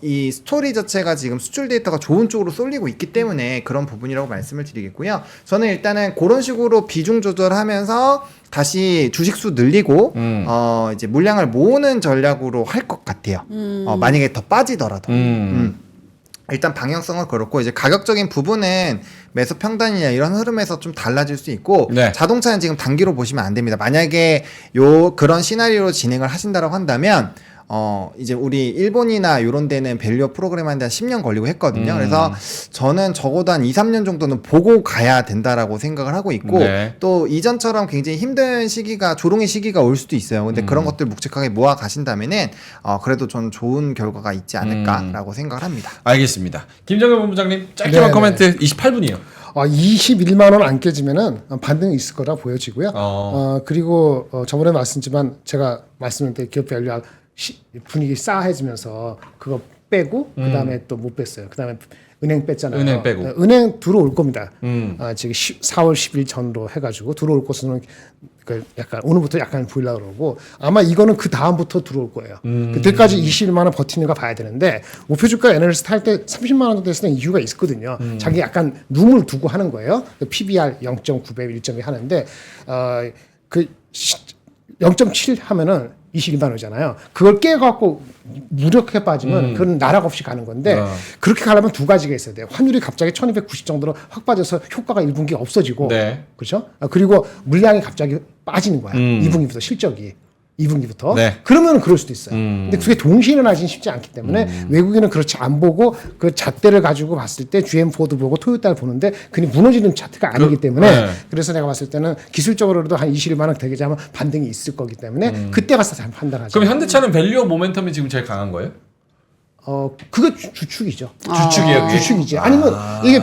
이 스토리 자체가 지금 수출 데이터가 좋은 쪽으로 쏠리고 있기 때문에 그런 부분이라고 말씀을 드리겠고요. 저는 일단은 그런 식으로 비중 조절하면서 다시 주식수 늘리고 이제 물량을 모으는 전략으로 할 것 같아요. 만약에 더 빠지더라도. 일단 방향성은 그렇고 이제 가격적인 부분은 매수 평단이나 이런 흐름에서 좀 달라질 수 있고 네. 자동차는 지금 단기로 보시면 안 됩니다. 만약에 그런 시나리오로 진행을 하신다라고 한다면 이제 우리 일본이나 요런 데는 밸류업 프로그램 한데 한 10년 걸리고 했거든요. 그래서 저는 적어도 한 2, 3년 정도는 보고 가야 된다라고 생각을 하고 있고 네. 또 이전처럼 굉장히 힘든 시기가 조롱의 시기가 올 수도 있어요. 근데 그런 것들 묵직하게 모아 가신다면은 그래도 좀 좋은 결과가 있지 않을까라고 생각을 합니다. 알겠습니다. 김정일 본부장님 짧게만 네, 코멘트 28분이요. 21만 원 안 깨지면은 반등이 있을 거라 보여지고요. 그리고 저번에 말씀드렸지만 제가 말씀드린 기업 밸류 분위기 싸해지면서 그거 빼고 그다음에 또 못 뺐어요. 그다음에 은행 뺐잖아요. 은행 빼고. 은행 들어올 겁니다. 지금 4월 10일 전으로 해가지고 들어올 것은 약간 오늘부터 약간 보이려고 그러고 아마 이거는 그 다음부터 들어올 거예요. 그때까지 21만 원 버티는가 봐야 되는데 목표 주가 애널리스트 할 때 30만 원 정도 했을 때 이유가 있거든요. 자기 약간 룸을 두고 하는 거예요. PBR 0.9배 1.2 하는데 그 0.7 하면은 22만 원이잖아요. 그걸 깨갖고 무력해 빠지면 그건 나락 없이 가는 건데 그렇게 가려면 두 가지가 있어야 돼요. 환율이 갑자기 1290 정도로 확 빠져서 효과가 1분기 없어지고 네. 그렇죠? 그리고 물량이 갑자기 빠지는 거야. 2분기부터 실적이. 2분기부터 네. 그러면 그럴 수도 있어요. 근데 그게 동시에 일어나지는 쉽지 않기 때문에 외국인은 그렇지 안 보고 그 잣대를 가지고 봤을 때 GM 포드 보고 토요타를 보는데 그냥 무너지는 차트가 아니기 때문에 네. 그래서 내가 봤을 때는 기술적으로도 한 21만 원 되게 하면 반등이 있을 거기 때문에 그때 가서 잘 판단하죠. 그럼 현대차는 밸류업 모멘텀이 지금 제일 강한 거예요? 그게 주축이죠. 주축이에요, 그게? 주축이지. 아니면 이게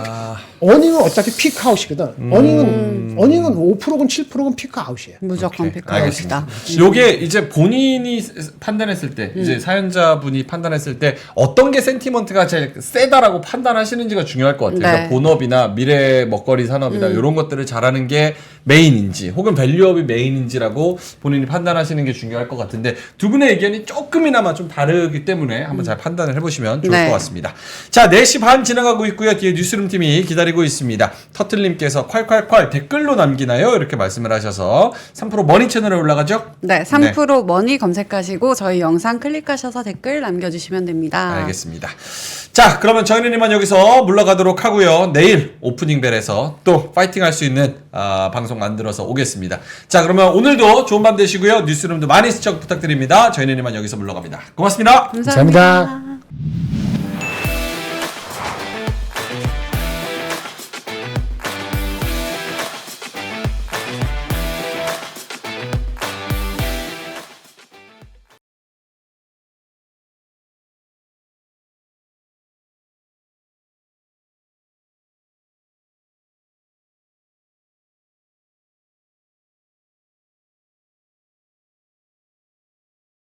어닝은 어차피 피크아웃이거든. 어닝은 5%건 7%건 피크아웃이에요. 무조건 오케이, 피크아웃이다. 요게 이제 본인이 판단했을 때, 이제 사연자분이 판단했을 때 어떤 게 센티먼트가 제일 세다라고 판단하시는지가 중요할 것 같아요. 네. 그러니까 본업이나 미래 먹거리 산업이나 이런 것들을 잘하는 게 메인인지, 혹은 밸류업이 메인인지라고 본인이 판단하시는 게 중요할 것 같은데 두 분의 의견이 조금이나마 좀 다르기 때문에 한번 잘 판단을 해보시면 좋을 네. 것 같습니다. 자, 4시 반 지나가고 있고요. 뒤에 뉴스룸 팀이 기다리고 있습니다. 터틀님께서 콸콸콸 댓글로 남기나요? 이렇게 말씀을 하셔서 3% 머니 채널에 올라가죠? 네, 3% 머니 검색하시고 저희 영상 클릭하셔서 댓글 남겨주시면 됩니다. 알겠습니다. 자, 그러면 저희는 이만 여기서 물러가도록 하고요. 내일 오프닝 벨에서 또 파이팅 할 수 있는 방송 만들어서 오겠습니다. 자, 그러면 오늘도 좋은 밤 되시고요. 뉴스룸도 많이 시청 부탁드립니다. 저희는 이만 여기서 물러갑니다. 고맙습니다. 감사합니다.